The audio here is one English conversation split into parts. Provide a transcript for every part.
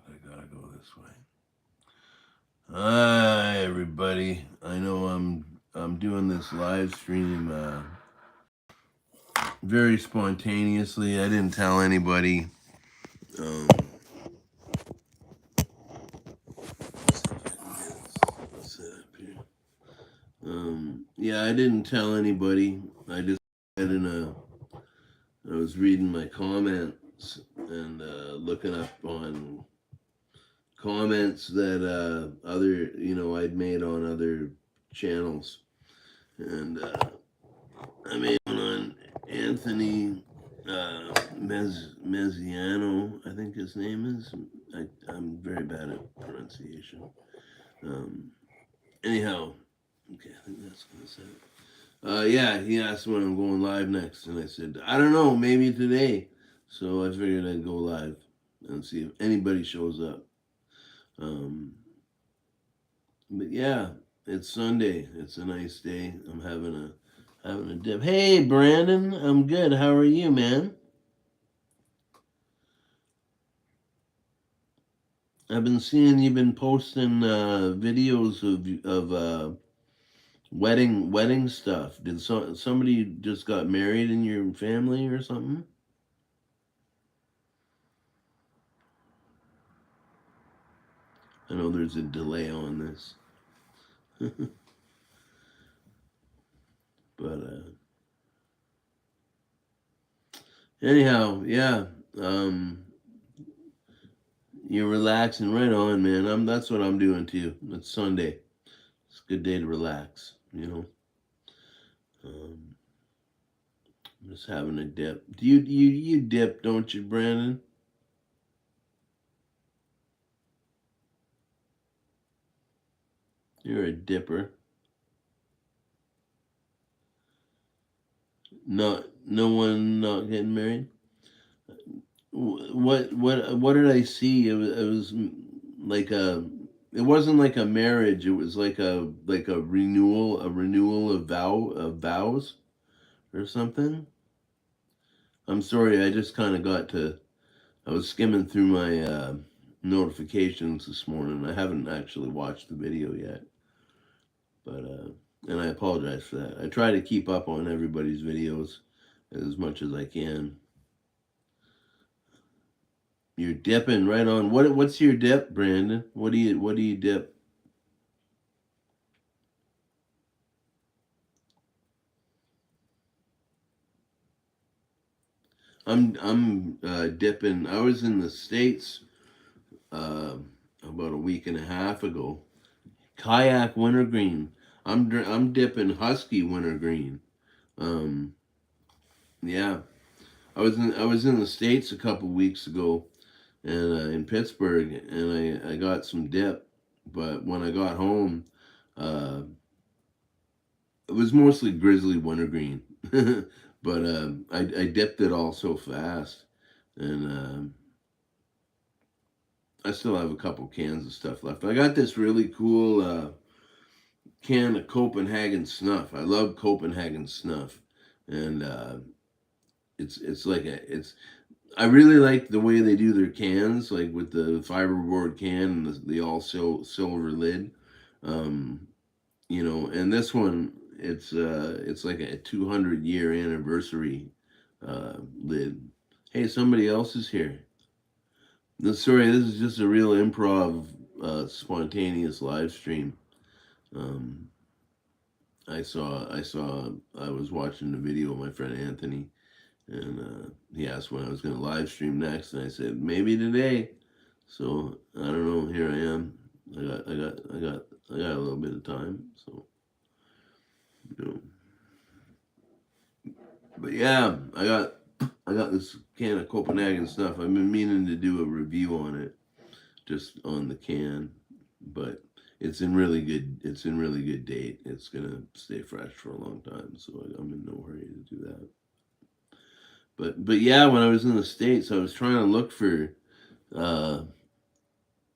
I gotta go this way. Hi, everybody. I know I'm doing this live stream very spontaneously. I didn't tell anybody. Um, what's that up here? Yeah, I didn't tell anybody. I just had I was reading my comments and looking up on comments that I'd made on other channels, and I made one on Anthony Mezziano, I think his name is. I'm very bad at pronunciation. Um, anyhow, okay, I think that's gonna say it. Yeah, he asked when I'm going live next, and I said I don't know, maybe today. So I figured I'd go live and see if anybody shows up. Um, but yeah, it's Sunday. It's a nice day. I'm having a dip. Hey, Brandon, I'm good. How are you, man? I've been seeing you've been posting videos of wedding stuff. Did somebody just got married in your family or something? I know there's a delay on this, but anyhow, yeah. Um, you're relaxing right on, man. That's what I'm doing too. It's Sunday. It's a good day to relax. Um, I'm just having a dip. Do you dip, don't you, Brandon? You're a dipper. No one not getting married. What did I see? It was like a. It wasn't like a marriage. It was like a renewal of vows or something. I'm sorry. I just kind of got to. I was skimming through my notifications this morning. I haven't actually watched the video yet, but and I apologize for that. I try to keep up on everybody's videos as much as I can. You're dipping right on. What's your dip, Brandon? What do you dip? I'm dipping. I was in the States uh, about a week and a half ago. Kayak wintergreen. I'm dipping husky wintergreen. Um, yeah, I was in the States a couple weeks ago, and in Pittsburgh, and I got some dip, but when I got home, uh, it was mostly grizzly wintergreen, but I dipped it all so fast, and I still have a couple cans of stuff left. I got this really cool can of Copenhagen snuff. I love Copenhagen snuff, and it's like it's. I really like the way they do their cans, like with the fiberboard can and the all silver lid. Um, and this one it's like a 200-year anniversary lid. Hey, somebody else is here. Sorry, this is just a real improv, spontaneous live stream. Um, I was watching the video of my friend Anthony, and he asked when I was going to live stream next, and I said maybe today. So I don't know. Here I am. I got a little bit of time. So you know, but yeah, I got this can of Copenhagen stuff. I've been meaning to do a review on it, just on the can, but it's in really good date. It's gonna stay fresh for a long time, so I'm in no hurry to do that. But yeah, when I was in the States, I was trying to look for uh,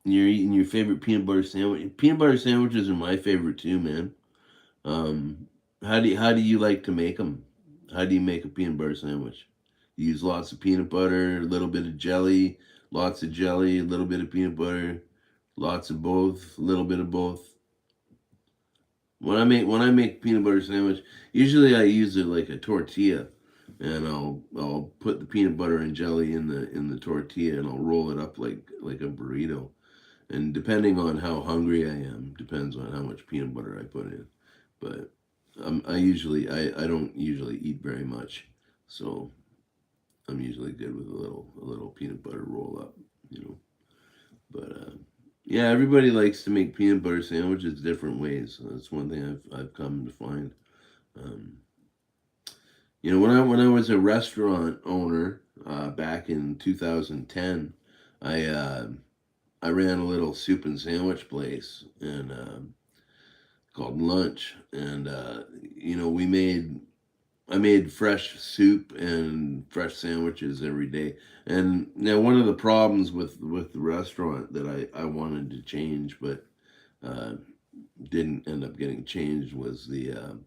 you're eating your favorite peanut butter sandwich. Peanut butter sandwiches are my favorite too, man. How do you like to make them? How do you make a peanut butter sandwich? You use lots of peanut butter, a little bit of jelly, lots of jelly, a little bit of peanut butter, lots of both, a little bit of both. When I make peanut butter sandwich, usually I use it like a tortilla, and I'll put the peanut butter and jelly in the tortilla, and I'll roll it up like a burrito. And depending on how hungry I am, depends on how much peanut butter I put in. But I don't usually eat very much, so I'm usually good with a little peanut butter roll up, you know. But yeah, everybody likes to make peanut butter sandwiches different ways. So that's one thing I've come to find. Um, when I was a restaurant owner back in 2010, I uh, I ran a little soup and sandwich place and called Lunch, and we made I made fresh soup and fresh sandwiches every day. And now one of the problems with the restaurant that I wanted to change, but uh, didn't end up getting changed, was the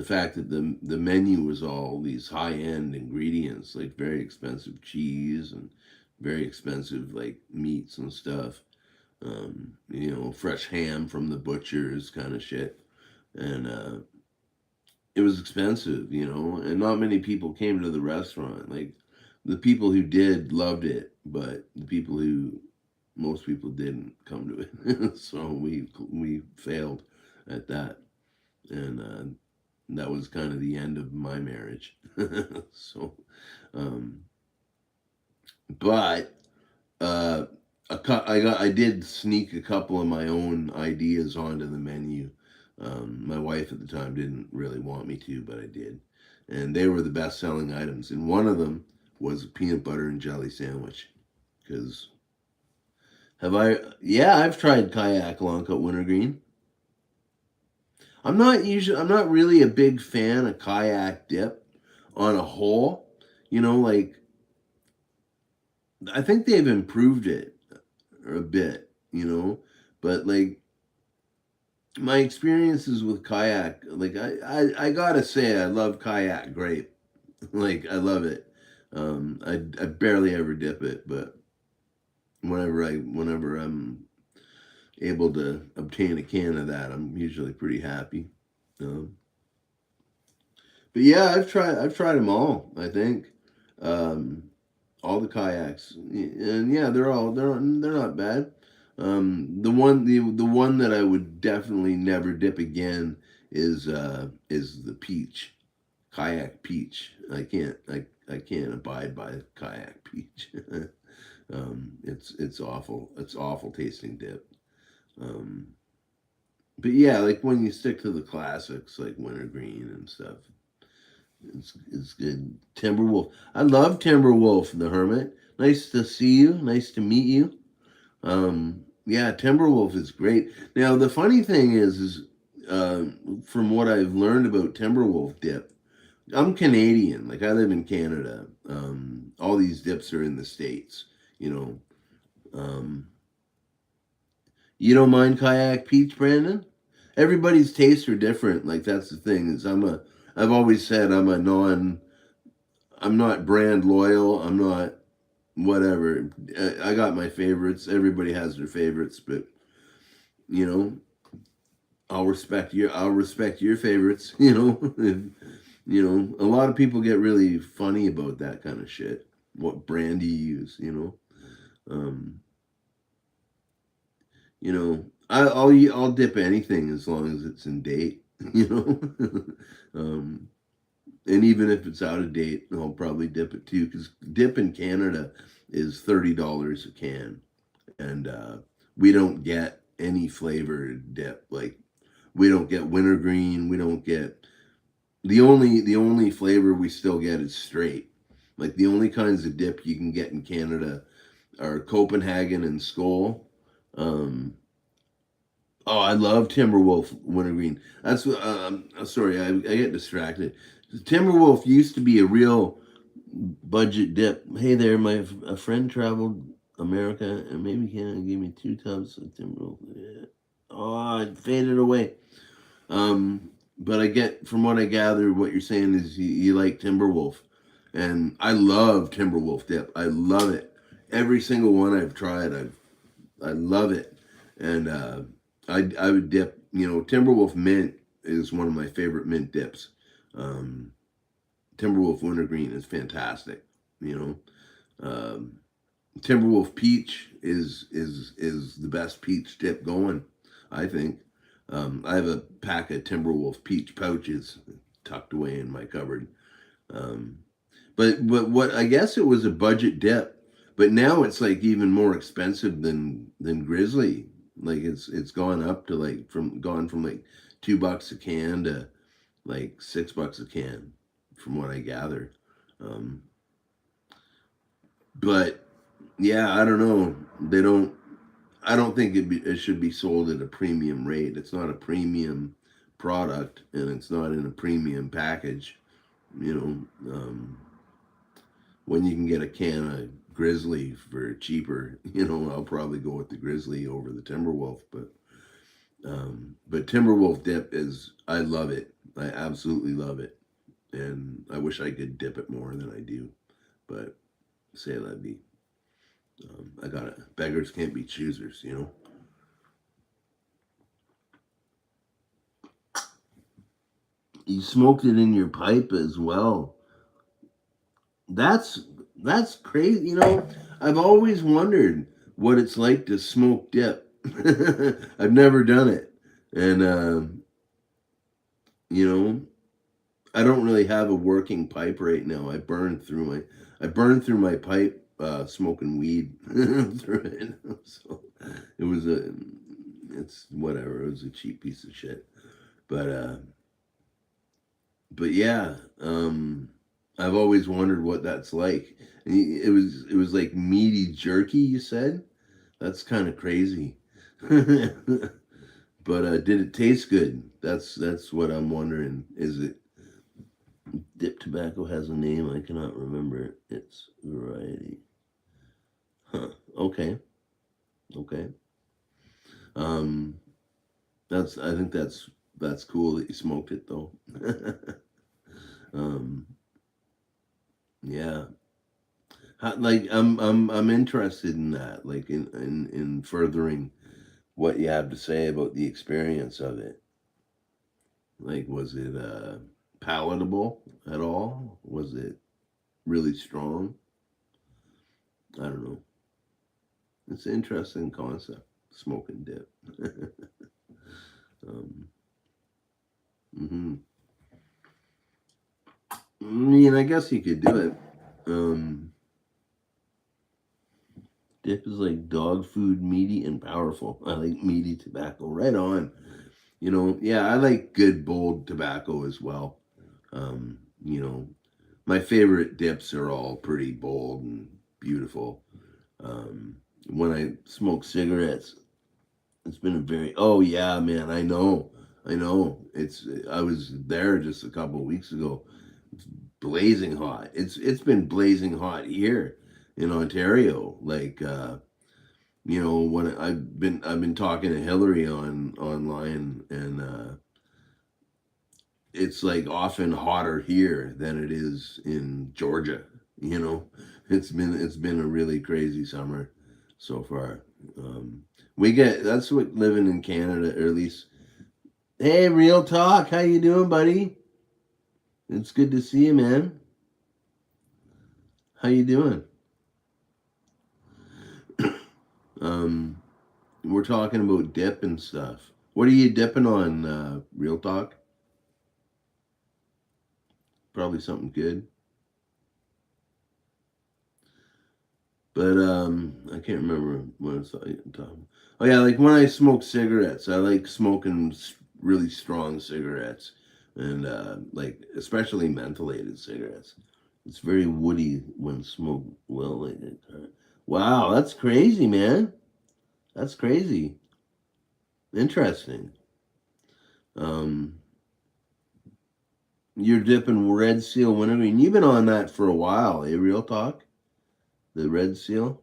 fact that the menu was all these high end ingredients, like very expensive cheese and very expensive like meats and stuff. Fresh ham from the butchers, kind of shit, and it was expensive, and not many people came to the restaurant. Like the people who did loved it, but most people didn't come to it. So we failed at that, and that was kind of the end of my marriage. So, um, but uh, I did sneak a couple of my own ideas onto the menu. My wife at the time didn't really want me to, but I did, and they were the best selling items. And one of them was a peanut butter and jelly sandwich. Because have I? Yeah, I've tried kayak long cut wintergreen. I'm not really a big fan of kayak dip on a whole. Like I think they've improved it a bit. But like my experiences with kayak, like I gotta say, I love kayak grape. Like I love it. I barely ever dip it, but whenever I'm able to obtain a can of that, I'm usually pretty happy. Um, but yeah, I've tried them all. I think um, all the kayaks, and yeah, they're not bad. The one that I would definitely never dip again is the peach, kayak peach. I can't abide by kayak peach. It's awful. It's awful tasting dip. Um, but yeah, like when you stick to the classics like wintergreen and stuff, it's good. Timberwolf. I love Timberwolf the Hermit. Nice to see you. Nice to meet you. Yeah, Timberwolf is great. Now the funny thing is uh, from what I've learned about Timberwolf dip, I'm Canadian. Like I live in Canada. All these dips are in the states. You know. Um, you don't mind kayak peach, Brandon? Everybody's tastes are different. Like that's the thing is I've always said I'm not brand loyal. I'm not whatever. I got my favorites. Everybody has their favorites, but you know, I'll respect your favorites. A lot of people get really funny about that kind of shit. What brand do you use? Um, I'll dip anything as long as it's in date. You know, um, and even if it's out of date, I'll probably dip it too. Because dip in Canada is $30 a can, and we don't get any flavored dip. Like we don't get wintergreen. We don't get the only flavor we still get is straight. Like the only kinds of dip you can get in Canada are Copenhagen and Skull. Um, oh, I love Timberwolf wintergreen. That's what. Sorry, I get distracted. Timberwolf used to be a real budget dip. Hey there, a friend traveled America and maybe can give me 2 tubs of Timberwolf. Yeah. Oh, it faded away. But I get from what I gather, what you're saying is you like Timberwolf, and I love Timberwolf dip. I love it. every single one I've tried, I love it, and I would dip. You know, Timberwolf mint is one of my favorite mint dips. Um, Timberwolf wintergreen is fantastic. You know, Timberwolf peach is the best peach dip going, I think. I have a pack of Timberwolf peach pouches tucked away in my cupboard. Um, but what I guess it was a budget dip, but now it's like even more expensive than Grizzly. Like it's gone up to like from like $2 a can to like $6 a can, from what I gather. Um, but yeah, I don't know. They don't. I don't think it should be sold at a premium rate. It's not a premium product, and it's not in a premium package. You know, when you can get a can of Grizzly for cheaper, you know, I'll probably go with the Grizzly over the Timberwolf. But Timberwolf dip is, I love it. I absolutely love it, and I wish I could dip it more than I do. But say that be, I got it. Beggars can't be choosers, you know. You smoked it in your pipe as well. That's that's crazy. You know, I've always wondered what it's like to smoke dip. I've never done it, and you know, I don't really have a working pipe right now. I burned through my pipe smoking weed through it. So it was it's whatever. It was a cheap piece of shit, but yeah, I've always wondered what that's like. It was like meaty jerky. You said that's kind of crazy, but did it taste good? That's what I'm wondering. Is it dip tobacco has a name? I cannot remember its variety. Huh. Okay. Okay. Um. I think that's cool that you smoked it though. um. Yeah. Like I'm interested in that, like in furthering what you have to say about the experience of it. Like, was it palatable at all? Was it really strong? I don't know. It's an interesting concept, smoking dip. um, hmm I mean, I guess you could do it. Um, Dip is like dog food, meaty and powerful. I like meaty tobacco. Right on. You know, yeah, I like good bold tobacco as well. You know, my favorite dips are all pretty bold and beautiful. Um, when I smoke cigarettes, it's been a very, oh yeah, man, I know. I was there just a couple of weeks ago. It's blazing hot. It's been blazing hot here in Ontario. Like, you know, when I've been talking to Hillary online, and it's like often hotter here than it is in Georgia. You know, it's been a really crazy summer so far. Um, we get that's what living in Canada, or at least. Hey, real talk. How you doing, buddy? It's good to see you, man. How you doing? um, we're talking about dip and stuff. What are you dipping on? Real talk. Probably something good. But I can't remember what it's talking. Oh yeah, like when I smoke cigarettes, I like smoking really strong cigarettes, and like especially mentholated cigarettes. It's very woody when smoked well. Like wow, that's crazy, man. That's crazy. Interesting. Um, you're dipping Red Seal wintergreen. You've been on that for a while, eh? Real talk. The Red Seal.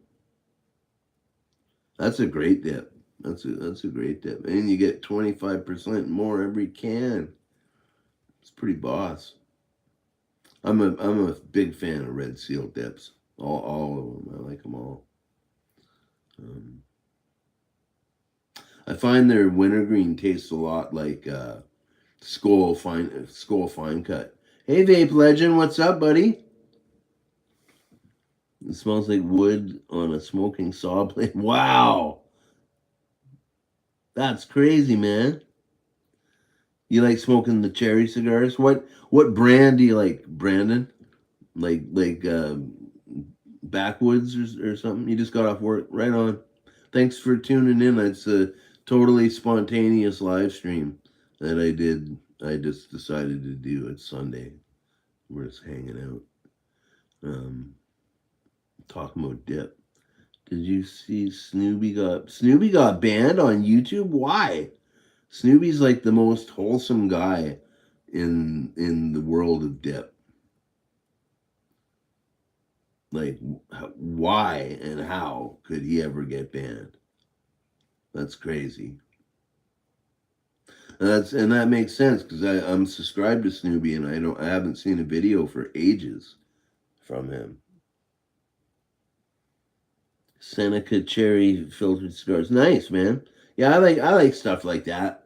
That's a great dip. That's a great dip, and you get 25% more every can. It's pretty boss. I'm a big fan of Red Seal dips. All of them. I like them all. I find their wintergreen tastes a lot like Skull Fine Cut. Hey, Vape Legend, what's up, buddy? It smells like wood on a smoking saw blade. Wow, that's crazy, man. You like smoking the cherry cigars? What brand do you like, Brandon? Like backwoods or something? You just got off work, right on. Thanks for tuning in. It's a totally spontaneous live stream that I did. I just decided to do. It's Sunday. We're just hanging out, talking about dip. Did you see Snoopy got banned on YouTube? Why? Snoopy's like the most wholesome guy in the world of dip. Like, why and how could he ever get banned? That's crazy. And that makes sense because I'm subscribed to Snoopy and I haven't seen a video for ages from him. Seneca cherry filtered cigars, nice man. Yeah, I like stuff like that.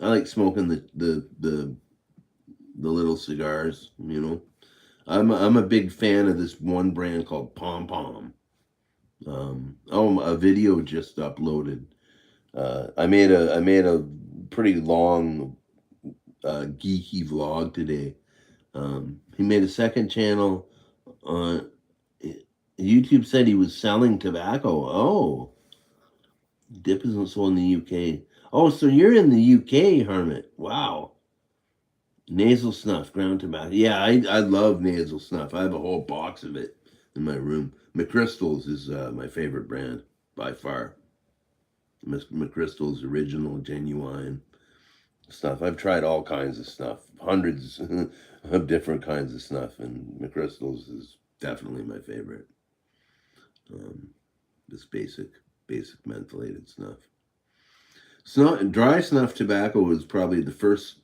I like smoking the little cigars. I'm a big fan of this one brand called Pom Pom. A video just uploaded. I made a pretty long geeky vlog today. He made a second channel on YouTube. Said he was selling tobacco. Oh, dip isn't sold in the UK. Oh, so you're in the UK, Hermit. Wow. Nasal snuff, ground tobacco. Yeah, I love nasal snuff. I have a whole box of it in my room. McChrystal's is my favorite brand by far. McChrystal's original, genuine stuff. I've tried all kinds of stuff, hundreds of different kinds of stuff, and McChrystal's is definitely my favorite. This basic mentholated snuff. Dry snuff tobacco was probably the first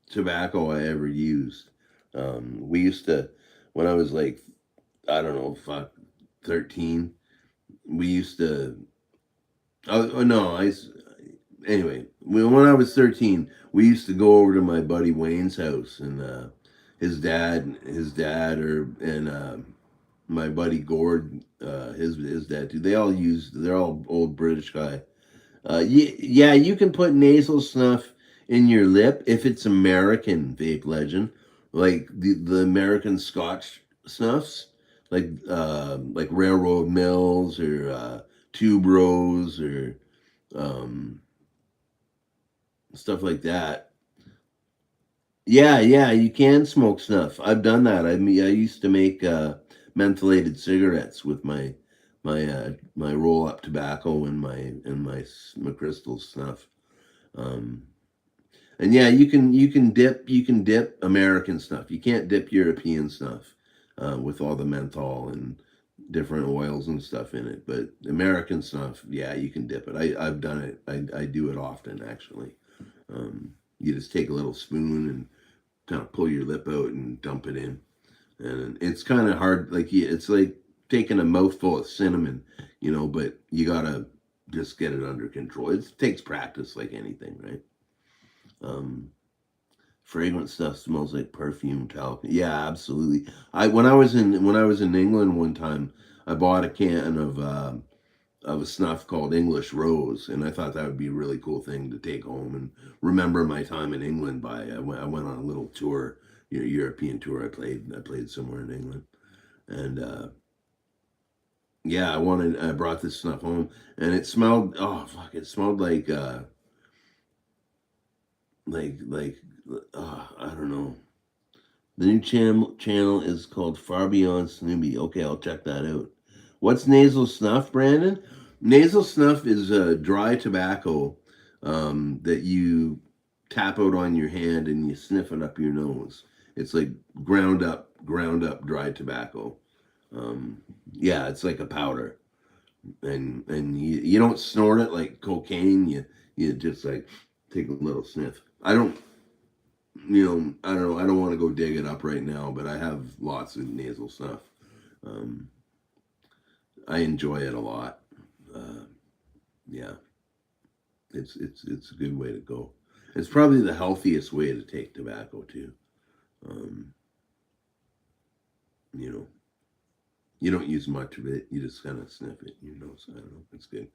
tobacco I ever used. We used to, when I was like, I don't know, 13, we used to, oh no, anyway, when I was 13, we used to go over to my buddy Wayne's house, and his dad, my buddy Gord, his dad too. They're all old British guy. Yeah, you can put nasal snuff in your lip if it's American, Vape Legend, like the American Scotch snuffs, like Railroad Mills or Tube Rose or um, stuff like that. Yeah, you can smoke snuff. I've done that. I used to make mentholated cigarettes with my roll up tobacco and my crystal snuff. Um, and yeah, you can dip American snuff. You can't dip European snuff with all the menthol and different oils and stuff in it. But American snuff, yeah, you can dip it. I've done it. I do it often actually. You just take a little spoon and kind of pull your lip out and dump it in, and it's kind of hard. It's like taking a mouthful of cinnamon, but you gotta just get it under control. It takes practice, like anything, right? Um, Fragrant stuff smells like perfume, talc. Yeah, absolutely. When I was in England one time, I bought a can of a snuff called English Rose, and I thought that would be a really cool thing to take home and remember my time in England by. I went on a little tour, European tour. I played somewhere in England, and yeah, I brought this snuff home, and it smelled. Oh fuck! It smelled like I don't know. The new channel is called Far Beyond Snoopy. Okay, I'll check that out. What's nasal snuff, Brandon? Nasal snuff is dry tobacco that you tap out on your hand and you sniff it up your nose. It's like ground up dry tobacco. Um, yeah, it's like a powder, and you don't snort it like cocaine. You just like take a little sniff. I don't want to go dig it up right now, but I have lots of nasal snuff. Um, I enjoy it a lot. Uh, yeah. It's a good way to go. It's probably the healthiest way to take tobacco too. Um, you know, you don't use much of it. You just kind of sniff it. You know, so I don't know. It's good.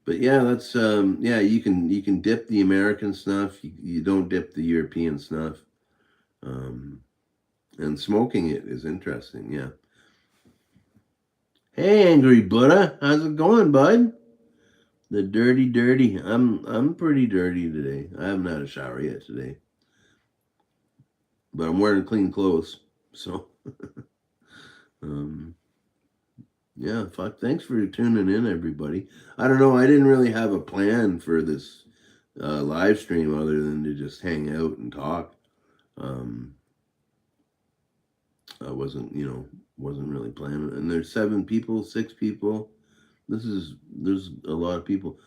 But yeah, that's yeah. You can dip the American snuff. You don't dip the European snuff. Um, and smoking it is interesting. Yeah. Hey, Angry Buddha, how's it going, bud? The dirty. I'm pretty dirty today. I haven't had a shower yet today, but I'm wearing clean clothes. So, um, yeah, fuck. Thanks for tuning in, everybody. I don't know. I didn't really have a plan for this live stream other than to just hang out and talk. Um, I wasn't really planning. And there's 7 people, 6 people. There's a lot of people.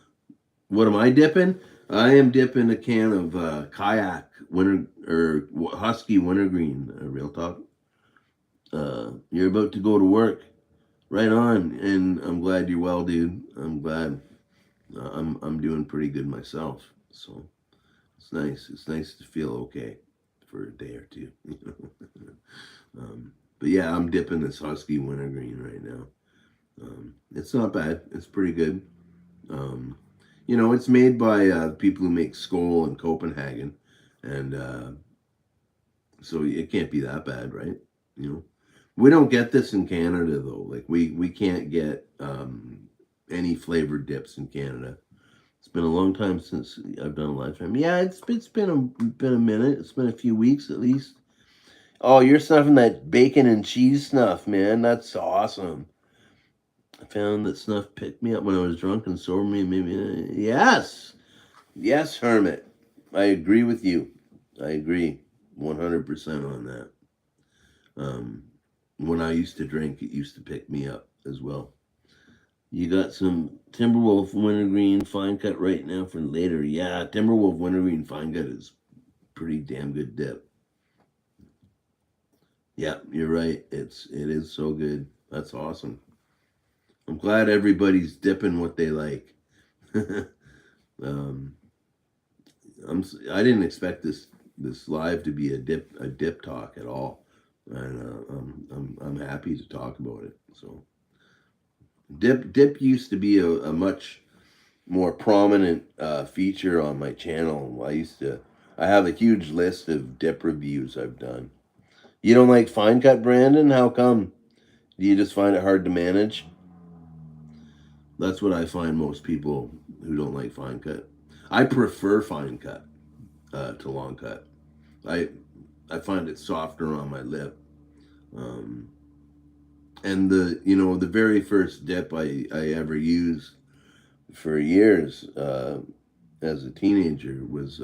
What am I dipping? I am dipping a can of kayak winter or husky wintergreen. Real talk. You're about to go to work. Right on, and I'm glad you're well, dude. I'm glad. I'm doing pretty good myself. So it's nice. It's nice to feel okay for a day or two. But yeah, I'm dipping this husky wintergreen right now. It's not bad. It's pretty good. Um, it's made by people who make Skoal in Copenhagen, and so it can't be that bad, right? You know, we don't get this in Canada though. Like we can't get any flavored dips in Canada. It's been a long time since I've done a live stream. Yeah, it's been a minute. It's been a few weeks at least. Oh, you're snuffing that bacon and cheese snuff, man. That's awesome. I found that snuff picked me up when I was drunk and sober me. Maybe yes, Hermit. I agree with you. I agree 100% on that. Um, when I used to drink, it used to pick me up as well. You got some Timberwolf Wintergreen Fine Cut right now for later. Yeah, Timberwolf Wintergreen Fine Cut is pretty damn good dip. Yeah, you're right. It is so good. That's awesome. I'm glad everybody's dipping what they like. um, I didn't expect this live to be a dip talk at all, and I'm happy to talk about it. So dip used to be a much more prominent feature on my channel. I have a huge list of dip reviews I've done. You don't like fine cut, Brandon? How come? Do you just find it hard to manage? That's what I find most people who don't like fine cut. I prefer fine cut to long cut. I I find it softer on my lip. Um, and the very first dip I ever used for years as a teenager was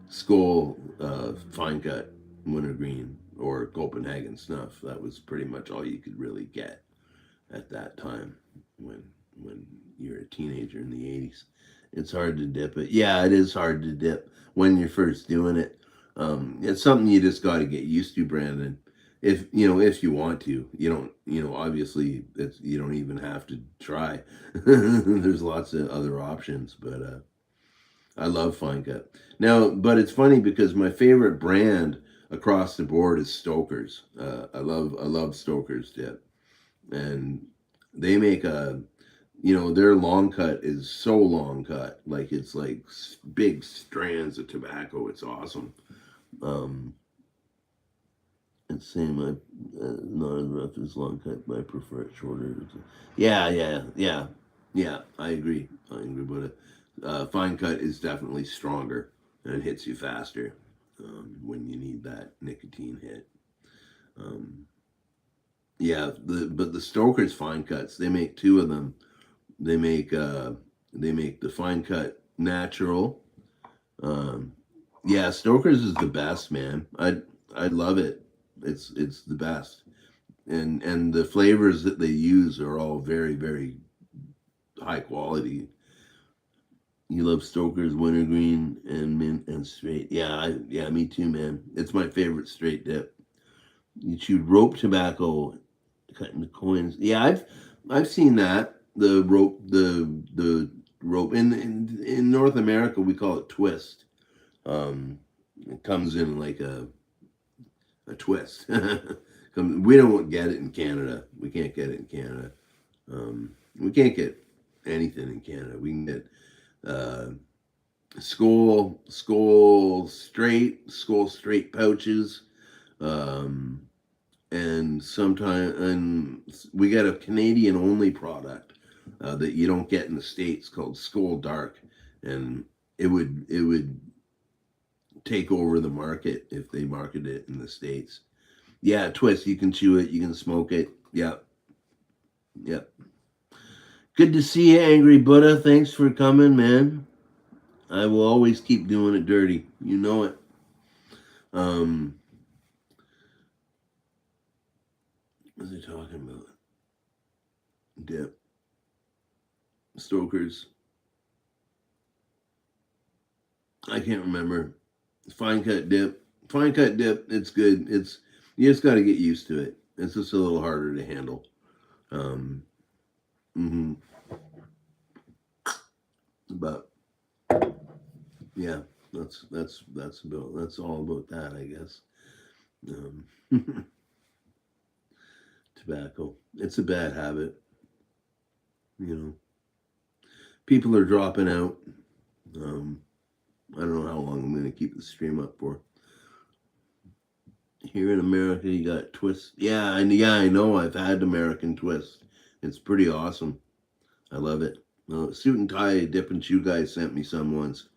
Skoal Fine Cut Wintergreen or Copenhagen Snuff. That was pretty much all you could really get at that time when when you're a teenager in the 80s. It's hard to dip it. Yeah, it is hard to dip when you're first doing it. It's something you just got to get used to, Brandon. If you want to, obviously you don't even have to try. There's lots of other options, but I love Fine Cut. Now, but it's funny because my favorite brand across the board is Stoker's. I love Stoker's dip, and they make their long cut is so long cut, like it's like big strands of tobacco. It's awesome. Um, it's same. Not as rough as long cut, but I prefer it shorter. Yeah. I agree. But fine cut is definitely stronger and it hits you faster when you need that nicotine hit. Um, yeah, but the Stoker's fine cuts, they make 2 of them. They make the fine cut natural. Um, yeah, Stoker's is the best, man. I love it. It's the best, and the flavors that they use are all very very high quality. You love Stoker's wintergreen and mint and straight. Yeah, me too, man. It's my favorite straight dip. You chewed rope tobacco, cutting the coins. Yeah, I've seen that the rope the rope. In North America, we call it twist. It comes in like a twist. We don't get it in Canada. We can't get it in Canada. We can't get anything in Canada. We can get uh, skull straight pouches, um, and sometimes and we got a Canadian only product that you don't get in the States called Skull Dark, and it would take over the market if they marketed it in the States. Yeah, twist. You can chew it. You can smoke it. Yep, yep. Good to see you, Angry Buddha. Thanks for coming, man. I will always keep doing it dirty. You know it. Um, what was I talking about? Dip. Stokers. I can't remember. Fine cut dip. Fine cut dip. It's good. It's you just got to get used to it. It's just a little harder to handle. Um, hmm But yeah, that's all about that, I guess. Um, tobacco. It's a bad habit. You know, people are dropping out. Um, I don't know how long I'm going to keep the stream up for. Here in America, you got Twist. Yeah, I know. I've had American Twist. It's pretty awesome. I love it. Suit and tie dip and chew guy sent me some once,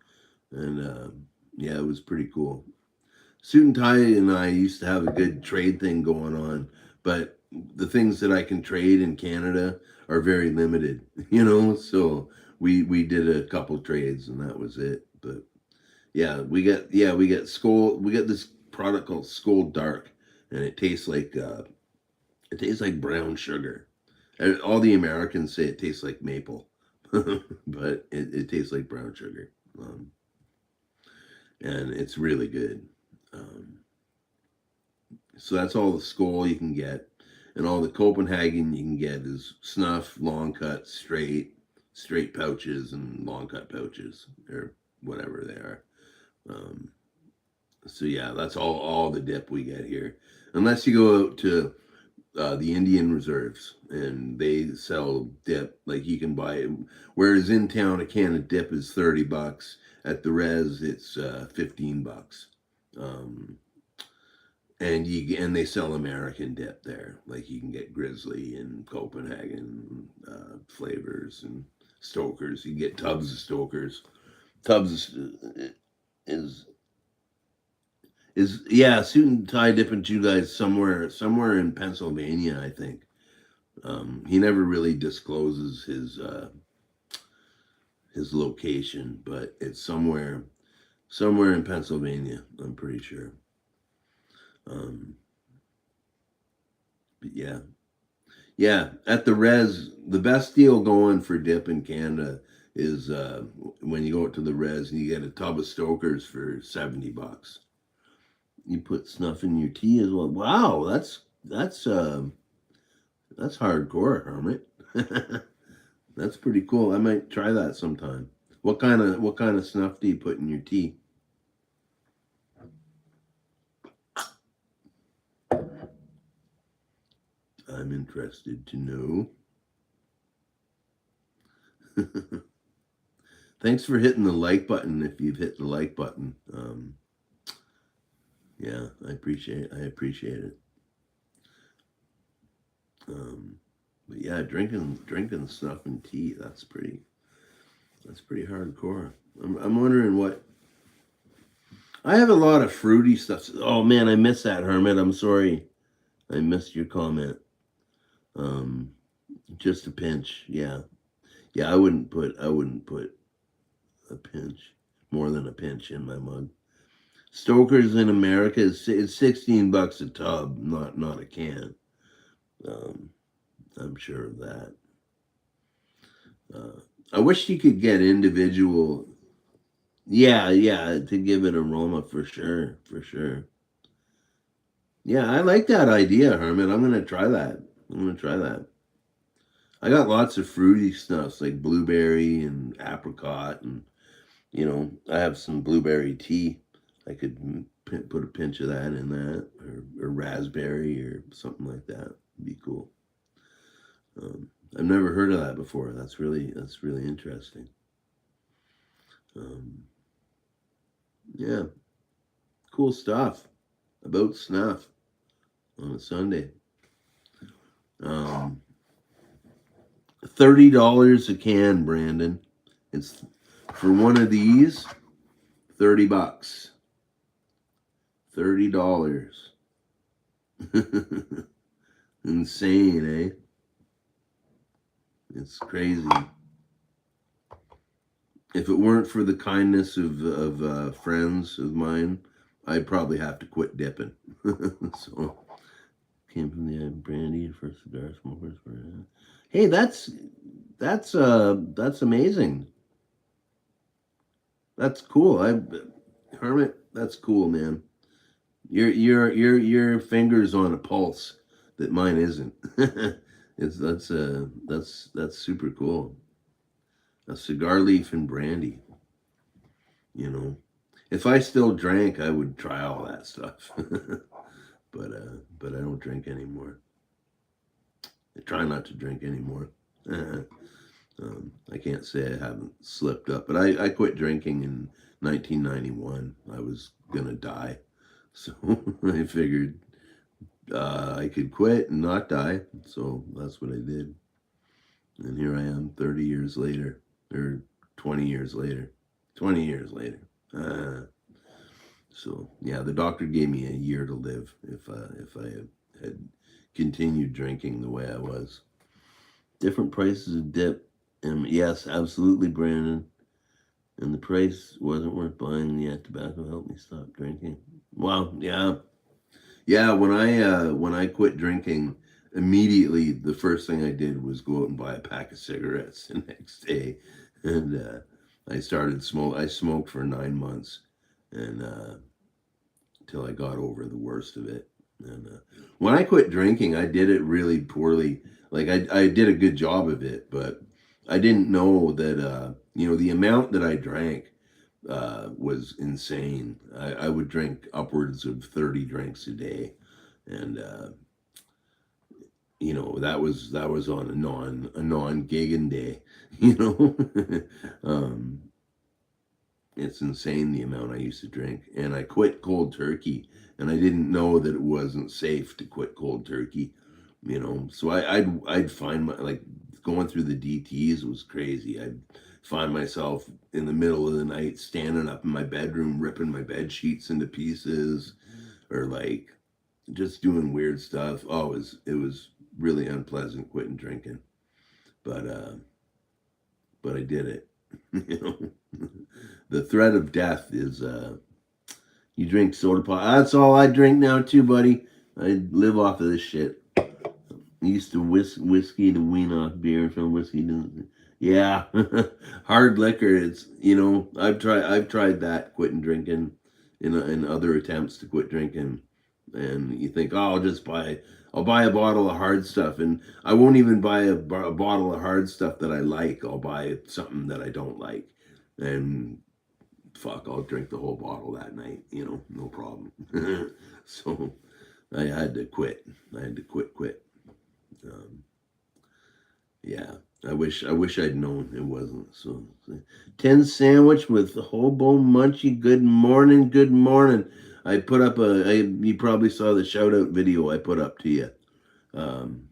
and yeah, it was pretty cool. Suit and tie and I used to have a good trade thing going on, but the things that I can trade in Canada are very limited, So we did a couple trades and that was it. But we got this product called Skull Dark, and it tastes like brown sugar. And all the Americans say it tastes like maple, but it tastes like brown sugar, and it's really good. Um, so that's all the Skull you can get, and all the Copenhagen you can get is snuff, long cut, straight pouches, and long cut pouches, or whatever they are. Um, so yeah, that's all the dip we get here, unless you go out to the Indian reserves and they sell dip like you can buy it. Whereas in town, a can of dip is $30. At the res, it's $15. Um, and they sell American dip there. Like you can get Grizzly and Copenhagen flavors and Stokers. You can get tubs of Stokers. Tubs is yeah, suit and tie dip and chew guys somewhere in Pennsylvania, I think. He never really discloses his location, but it's somewhere in Pennsylvania. I'm pretty sure. Um, but yeah. At the res, the best deal going for dip in Canada is when you go to the res and you get a tub of Stokers for $70. You put snuff in your tea as well. Wow, that's hardcore, Hermit. That's pretty cool. I might try that sometime. What kind of snuff do you put in your tea? I'm interested to know. Thanks for hitting the like button if you've hit the like button. Yeah, I appreciate it. Um, but yeah, drinking snuff and tea, that's pretty hardcore. I'm wondering what I have a lot of fruity stuff. Oh man, I missed that, Hermit. I'm sorry. I missed your comment. Um, just a pinch. Yeah. Yeah, I wouldn't put a pinch, more than a pinch in my mug. Stoker's in America is it's $16 a tub, not a can. Um, I'm sure of that. Uh, I wish you could get individual. Yeah, to give it aroma for sure, for sure. Yeah, I like that idea, Herman. I'm gonna try that. I'm gonna try that. I got lots of fruity stuffs like blueberry and apricot, and I have some blueberry tea. I could put a pinch of that in that, or raspberry or something like that. It'd be cool. I've never heard of that before. That's really interesting. Um, yeah, cool stuff about snuff on a Sunday. Um, $30 a can, Brandon. It's for one of these. $30. $30. Insane, eh? It's crazy. If it weren't for the kindness of friends of mine, I'd probably have to quit dipping. So, came from the brandy, first cigar smokers. Hey, that's amazing. That's cool. Hermit, that's cool, man. Your fingers on a pulse that mine isn't. That's super cool. A cigar leaf and brandy. You know, if I still drank, I would try all that stuff. But I don't drink anymore. I try not to drink anymore. I can't say I haven't slipped up, but I quit drinking in 1991. I was gonna die, so I figured I could quit and not die. So that's what I did, and here I am, 30 years later, or 20 years later. 20 years later. So yeah, the doctor gave me a year to live if I had continued drinking the way I was. Different prices of dip, and yes, absolutely, Brandon. And the price wasn't worth buying. Yet tobacco helped me stop drinking. Well, yeah, yeah. When I quit drinking, immediately the first thing I did was go out and buy a pack of cigarettes the next day, and I started smoke. I smoked for 9 months, and till I got over the worst of it. And when I quit drinking, I did it really poorly. Like I did a good job of it, but I didn't know that the amount that I drank was insane. I would drink upwards of 30 drinks a day, and that was on a non gigging day. You know, it's insane the amount I used to drink, and I quit cold turkey, and I didn't know that it wasn't safe to quit cold turkey. So I'd find my like going through the DTs was crazy. I'd find myself in the middle of the night standing up in my bedroom ripping my bed sheets into pieces, or like just doing weird stuff. Oh, it was really unpleasant quitting drinking, but but I did it. you know, the threat of death is you drink soda pop. That's all I drink now too, buddy. I live off of this shit. I used to whiskey to wean off beer from whiskey to yeah, hard liquor. It's I've tried that quitting drinking, in other attempts to quit drinking, and you think, oh, I'll buy a bottle of hard stuff, and I won't even buy a bottle of hard stuff that I like. I'll buy something that I don't like, and fuck, I'll drink the whole bottle that night. No problem. So I had to quit. I had to quit. Um, yeah, I wish I'd known it wasn't. So, 10 sandwich with hobo munchie. Good morning, good morning. I put up you probably saw the shout out video I put up to you. Um,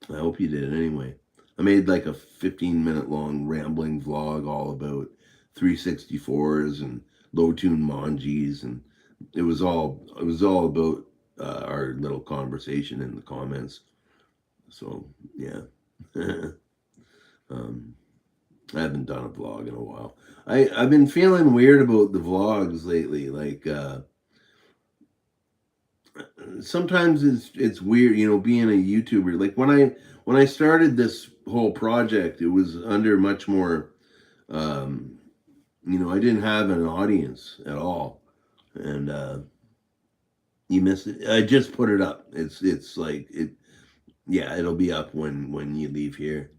I hope you did anyway. I made like a 15-minute long rambling vlog all about 364s and low tune Monjis, and it was all about our little conversation in the comments. So yeah. um, I haven't done a vlog in a while. I've been feeling weird about the vlogs lately. Like sometimes it's weird, being a YouTuber. Like when I started this whole project, it was under much more. Um, I didn't have an audience at all, and you missed it. I just put it up. It's like it. Yeah, it'll be up when you leave here.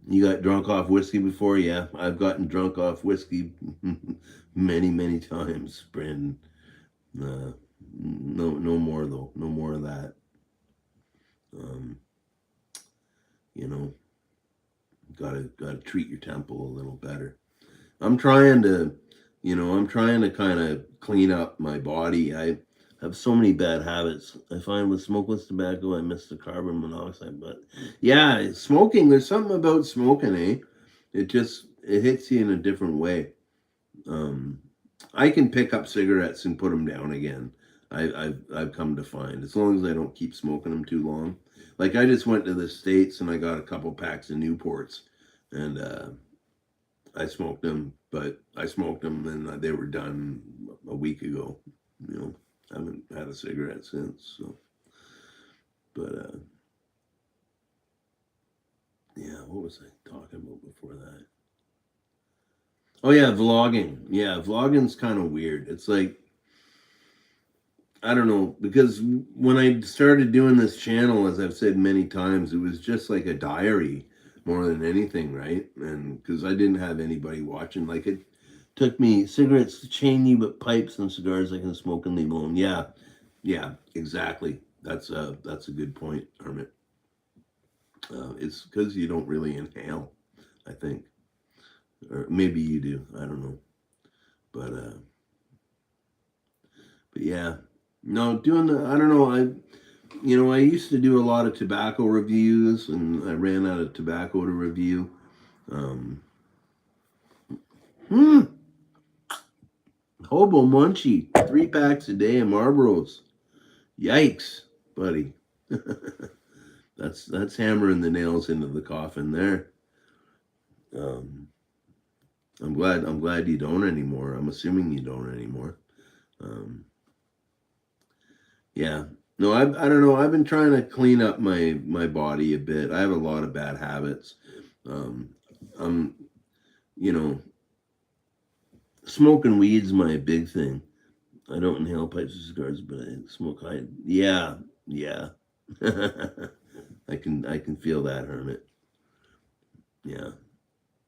You got drunk off whiskey before? Yeah, I've gotten drunk off whiskey many times, Brandon. Uh, no more though. No more of that. Um, you know, gotta treat your temple a little better. I'm trying to, I'm trying to kind of clean up my body. I have so many bad habits. I find with smokeless tobacco, I miss the carbon monoxide. But yeah, smoking. There's something about smoking, eh? It hits you in a different way. Um, I can pick up cigarettes and put them down again. I've come to find, as long as I don't keep smoking them too long. Like I just went to the States and I got a couple packs of Newports, and I smoked them, but I smoked them and they were done a week ago. You know, I haven't had a cigarette since. So, but yeah, what was I talking about before that? Oh yeah, vlogging. Yeah, vlogging's kind of weird. It's like, I don't know, because when I started doing this channel, as I've said many times, it was just like a diary more than anything, right? And because I didn't have anybody watching, like it took me cigarettes to chain you, but pipes and cigars I can smoke and leave alone. Yeah, yeah, exactly. That's a good point, Armit. It's because you don't really inhale, I think, or maybe you do. I don't know, but yeah, no, doing the I don't know. I used to do a lot of tobacco reviews, and I ran out of tobacco to review. Um, hmm, Hobo Munchie, 3 packs a day of Marlboros. Yikes, buddy. That's hammering the nails into the coffin there. Um, I'm glad you don't anymore. I'm assuming you don't anymore. Um, yeah. No, I don't know. I've been trying to clean up my body a bit. I have a lot of bad habits. Um, I'm you know Smoking weed's my big thing. I don't inhale pipes or cigars, but I smoke high. Yeah, yeah. I can feel that, Hermit. Yeah,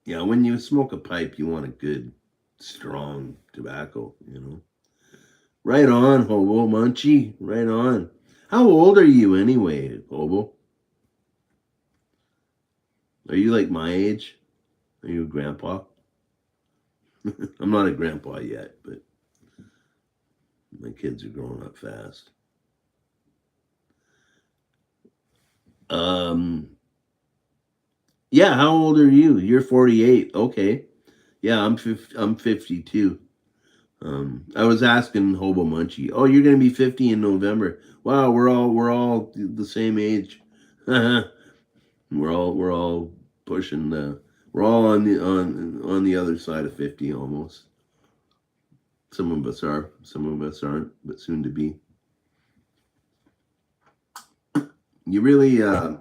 yeah. When you smoke a pipe, you want a good, strong tobacco. Right on, Hobo Munchie. Right on. How old are you anyway, Hobo? Are you like my age? Are you a grandpa? I'm not a grandpa yet, but my kids are growing up fast. Um, yeah. How old are you? You're 48. Okay. Yeah, I'm 52. I was asking Hobo Munchie. Oh, you're gonna be 50 in November. Wow, we're all the same age. we're all pushing the. We're all on the other side of 50 almost. Some of us are, some of us aren't, but soon to be. You really, I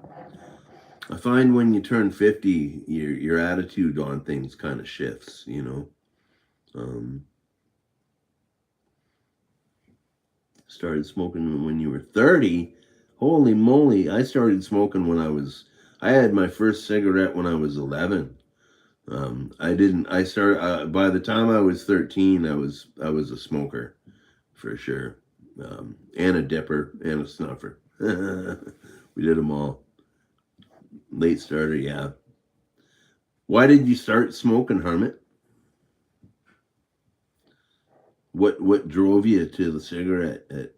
find when you turn 50, your attitude on things kind of shifts. Um, Started smoking when you were 30. Holy moly, I started smoking I had my first cigarette when I was 11. I didn't, I started, by the time I was 13, I was a smoker for sure. And a dipper and a snuffer. We did them all. Late starter, yeah. Why did you start smoking, Hermit? What drove you to the cigarette at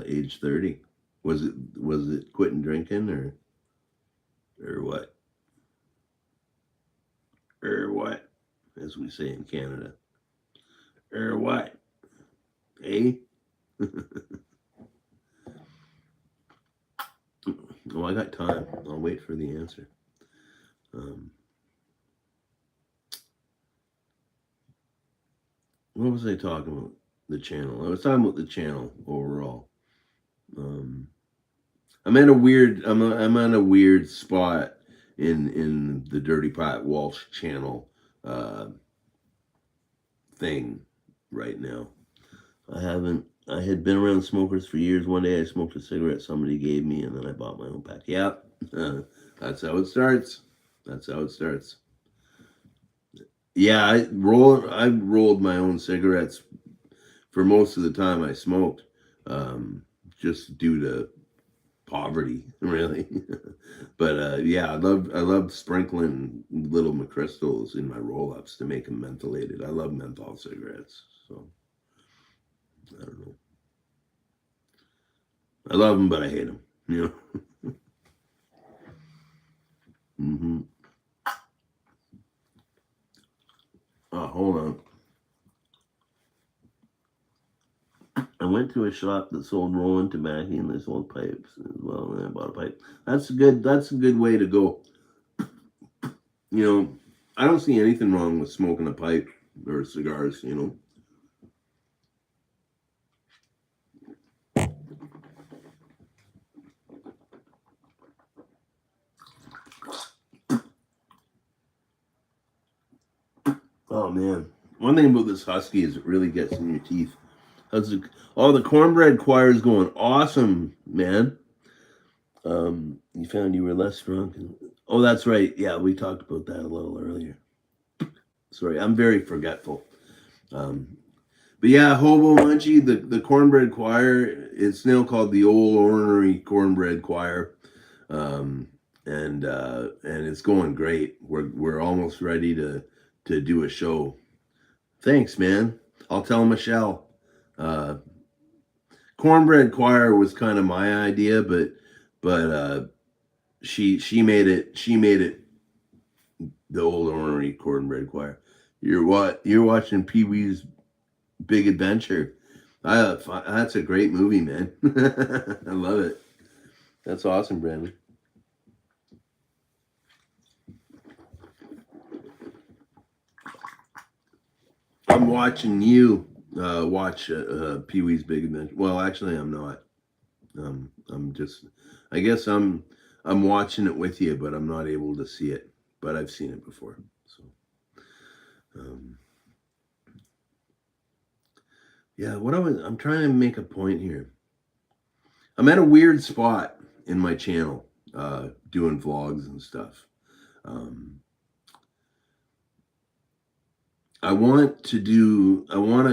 age 30? Was it quitting drinking or what? Or what? As we say in Canada. Or what? Eh? Oh, I got time. I'll wait for the answer. Um, what was I talking about? The channel. I was talking about the channel overall. Um, I'm at a weird spot in the Dirty Pot Walsh channel uh, thing right now. I haven't I had been around smokers for years. One day I smoked a cigarette somebody gave me, and then I bought my own pack. Yep, that's how it starts. That's how it starts. Yeah, I rolled my own cigarettes for most of the time I smoked, um, just due to poverty, really. But yeah, I love sprinkling little McCrystals in my roll ups to make them mentholated. I love menthol cigarettes, so I don't know. I love them, but I hate them. You know. Hmm. Oh, hold on. I went to a shop that sold rolling tobacco and they sold pipes as well, and I bought a pipe. That's good. That's a good way to go. You know, I don't see anything wrong with smoking a pipe or cigars. You know. Oh man, one thing about this husky is it really gets in your teeth. Oh, the cornbread choir is going awesome, man. You found you were less drunk. Oh, that's right. Yeah, we talked about that a little earlier. Sorry, I'm very forgetful. Um, but yeah, Hobo Munchie, the cornbread choir, it's now called the Old Ornery Cornbread Choir, um, and it's going great. We're almost ready to do a show. Thanks, man. I'll tell Michelle. Uh, Cornbread Choir was kind of my idea, but she made it the Old Ornery Cornbread Choir. You're watching Pee Wee's Big Adventure. That's a great movie, man. I love it. That's awesome, Brandon. I'm watching you watch Pee Wee's Big Adventure. Well, actually, I'm not. I'm just. I guess I'm watching it with you, but I'm not able to see it. But I've seen it before. So, um, yeah. I'm trying to make a point here. I'm at a weird spot in my channel, doing vlogs and stuff. Um, I want to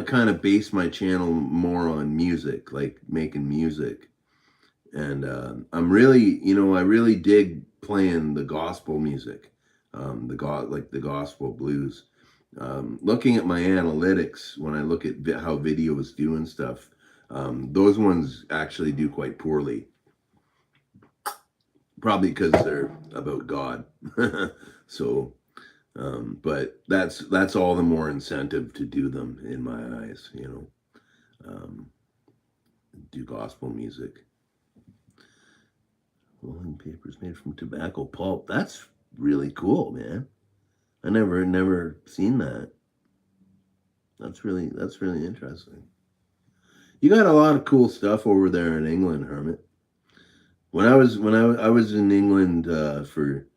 kind of base my channel more on music, like making music. And I'm really, I really dig playing the gospel music, like the gospel blues. Looking at my analytics, when I look at how videos do and stuff, those ones actually do quite poorly. Probably because they're about God. So, but that's all the more incentive to do them in my eyes. Do gospel music. Rolling papers made from tobacco pulp. That's really cool, man. I never seen that. That's really interesting. You got a lot of cool stuff over there in England, Hermit. I was in England for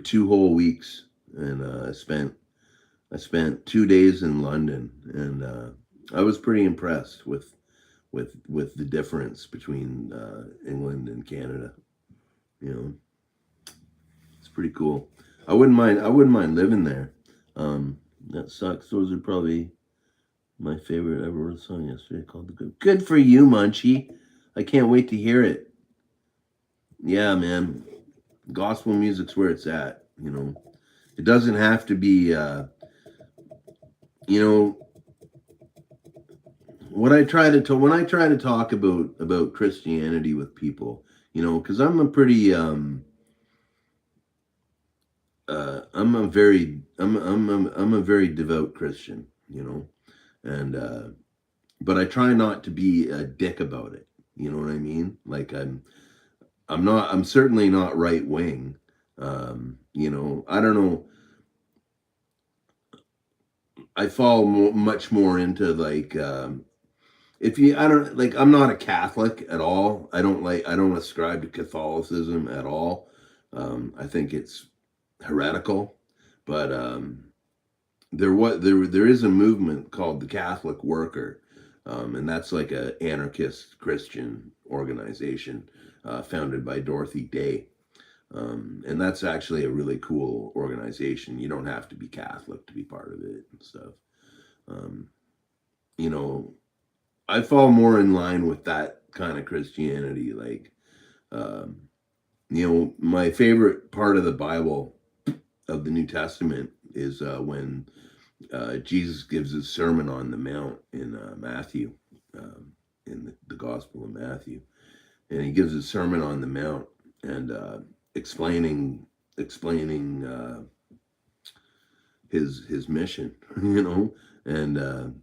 2 whole weeks, and I spent 2 days in London, and I was pretty impressed with the difference between England and Canada. You know, it's pretty cool. I wouldn't mind living there. That sucks. Those are probably my favorite ever wrote song yesterday called "The Good." Good for you, Munchie. I can't wait to hear it. Yeah, man. Gospel music's where it's at. It doesn't have to be. You know, what I try to when I try to talk about Christianity with people, because I'm a very devout Christian, and but I try not to be a dick about it. You know what I mean? Like I'm certainly not right wing. I don't know. I fall much more into like if you I don't like I'm not a Catholic at all. I don't ascribe to Catholicism at all. I think it's heretical, but there is a movement called the Catholic Worker, And that's like an anarchist Christian organization founded by Dorothy Day. And that's actually a really cool organization. You don't have to be Catholic to be part of it and stuff. Um, you know, I fall more in line with that kind of Christianity. Like, um, my favorite part of the Bible, of the New Testament, is when Jesus gives his Sermon on the Mount in Matthew, in the Gospel of Matthew. And he gives his Sermon on the Mount and explaining his mission, and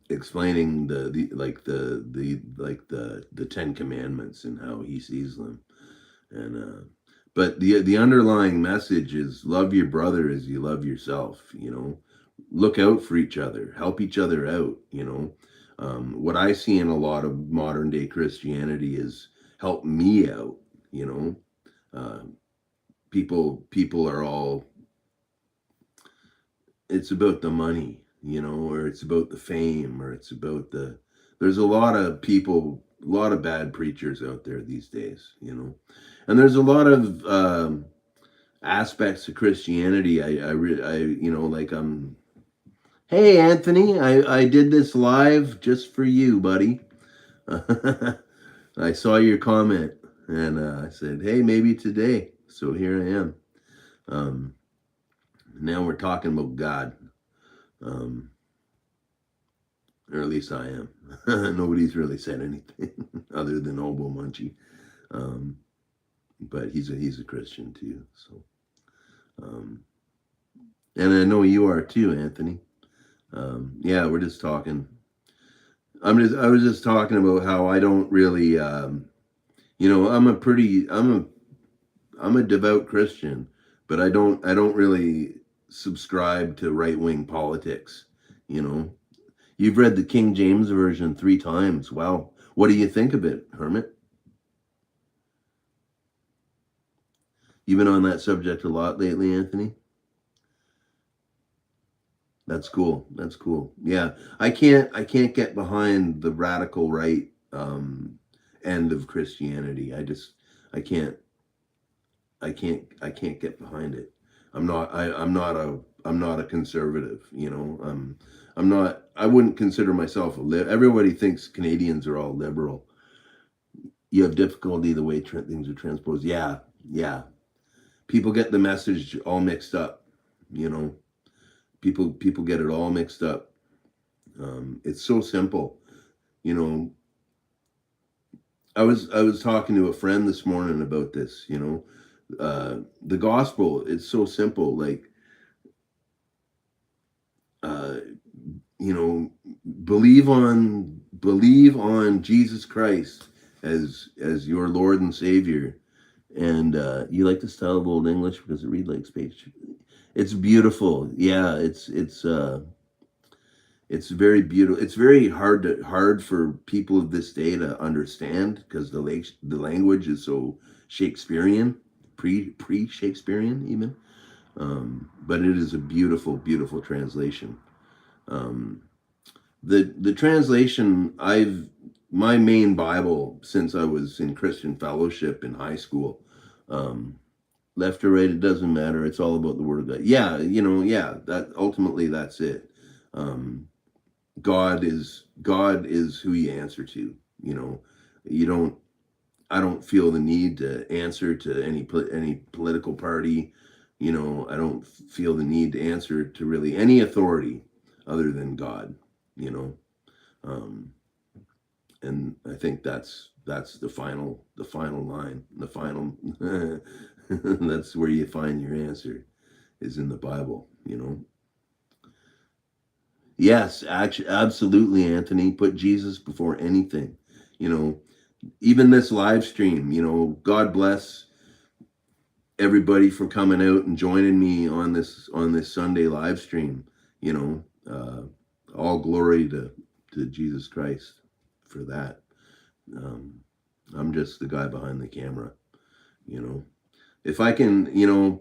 explaining the Ten Commandments and how he sees them. And but the underlying message is love your brother as you love yourself. Look out for each other, help each other out. What I see in a lot of modern day Christianity is help me out. You know, uh, people are all, it's about the money, or it's about the fame, or it's about there's a lot of people, a lot of bad preachers out there these days, and there's a lot of aspects of Christianity. Like, hey Anthony, I did this live just for you, buddy. I saw your comment, and I said, hey, maybe today. So here I am. Now we're talking about God. Um, or at least I am. Nobody's really said anything other than Obo Munchie. But he's a Christian too. So, and I know you are too, Anthony. Yeah, we're just talking. I was just talking about how I don't really, I'm a devout Christian, but I don't really subscribe to right wing politics. You've read the King James Version 3 times. Wow. What do you think of it, Hermit? You've been on that subject a lot lately, Anthony? That's cool. That's cool. Yeah. I can't get behind the radical right end of Christianity. I can't I can't get behind it. I'm not a conservative, I wouldn't consider myself everybody thinks Canadians are all liberal. You have difficulty the way things are transposed. Yeah, yeah. People get the message all mixed up. You know, people get it all mixed up. It's so simple. You know, I was talking to a friend this morning about this. The gospel. It's so simple. Like, uh, you know, believe on Jesus Christ as your Lord and Savior. And you like the style of Old English because it reads like space. It's beautiful. Yeah, it's very beautiful. It's very hard for people of this day to understand because the language is so Shakespearean, pre Shakespearean even. But it is a beautiful, beautiful translation. Um, the translation, my main Bible since I was in Christian fellowship in high school. Um, Left or right, it doesn't matter. It's all about the Word of God. Yeah, yeah. That ultimately, that's it. Um, God is who you answer to. You don't. I don't feel the need to answer to any political party. I don't feel the need to answer to really any authority other than God. You know, um, and I think that's the final line, the final. That's where you find your answer, is in the Bible. Yes, actually, absolutely, Anthony. Put Jesus before anything. You know, even this live stream. God bless everybody for coming out and joining me on this Sunday live stream. All glory to Jesus Christ for that. Um, I'm just the guy behind the camera. If I can,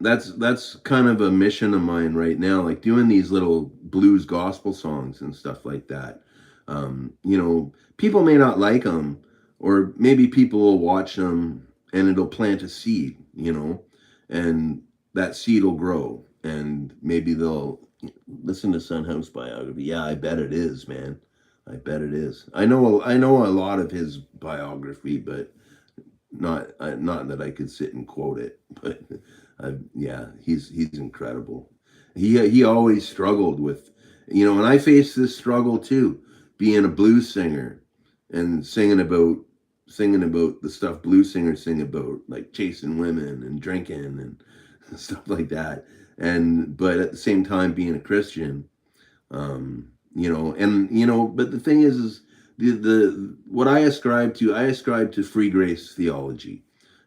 that's kind of a mission of mine right now, like doing these little blues gospel songs and stuff like that. People may not like them, or maybe people will watch them and it'll plant a seed, and that seed will grow, and maybe they'll listen to Son House biography. Yeah, I bet it is, man. I bet it is. I know a lot of his biography, but not that I could sit and quote it, but yeah, he's incredible. He always struggled with, and I faced this struggle too, being a blues singer and singing about the stuff blues singers sing about, like chasing women and drinking and stuff like that. And but at the same time being a Christian, but the thing is the what I ascribe to free grace theology.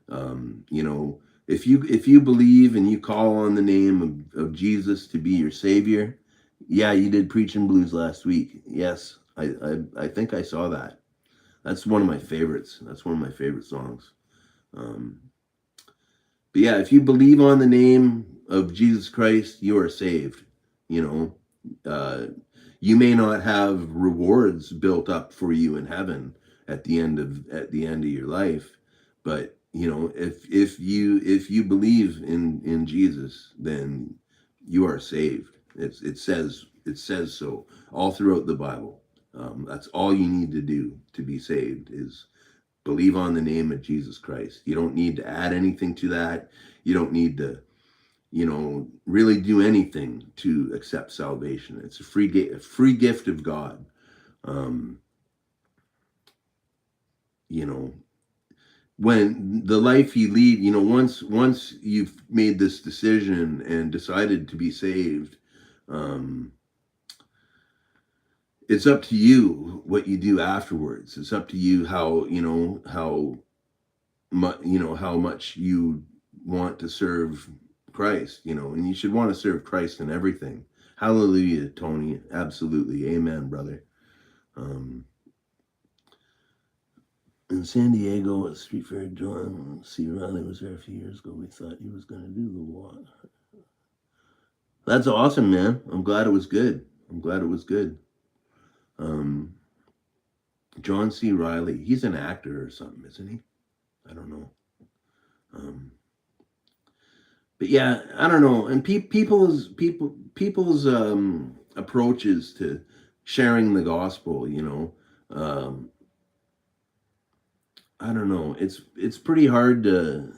um, you know if you believe and you call on the name of Jesus to be your savior. Yeah, you did preaching blues last week. Yes, I think I saw that. That's one of my favorites. That's one of my favorite songs. um, but yeah, if you believe on the name of Jesus Christ, you are saved. You know, you may not have rewards built up for you in heaven at the end of your life, but if you believe in Jesus, then you are saved. It says so all throughout the Bible. That's all you need to do to be saved, is believe on the name of Jesus Christ. You don't need to add anything to that. You don't need to, really do anything to accept salvation. It's a free gift of God. Um, you know, when the life you lead, once you've made this decision and decided to be saved, um, it's up to you what you do afterwards. It's up to you how much you want to serve Christ, and you should want to serve Christ in everything. Hallelujah, Tony. Absolutely. Amen, brother. Um, in San Diego at Street Fair, John C. Riley was there a few years ago. We thought he was going to do the walk. That's awesome, man. I'm glad it was good. I'm glad it was good. Um, John C. Riley, he's an actor or something, isn't he? I don't know. Um, but yeah, I don't know. And people's approaches to sharing the gospel, I don't know. It's pretty hard to.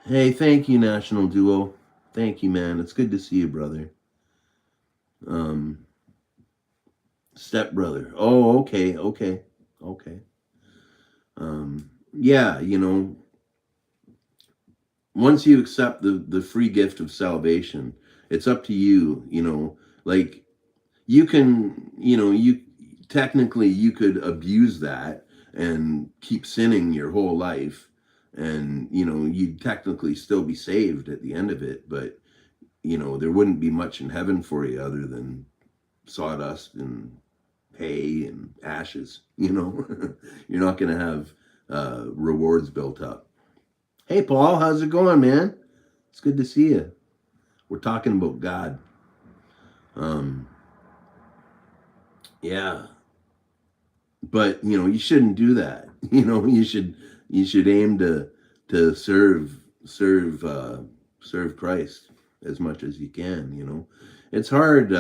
Hey, thank you, National Duo. Thank you, man. It's good to see you, brother. Um, Step brother. Oh, okay, okay, okay. Yeah, once you accept the free gift of salvation, it's up to you. Like, you can, you technically you could abuse that and keep sinning your whole life, and you'd technically still be saved at the end of it, but there wouldn't be much in heaven for you other than sawdust and hay and ashes. You're not going to have rewards built up. Hey, Paul, how's it going, man? It's good to see you. We're talking about God. um yeah, but you shouldn't do that. You should aim to serve Christ as much as you can. It's hard.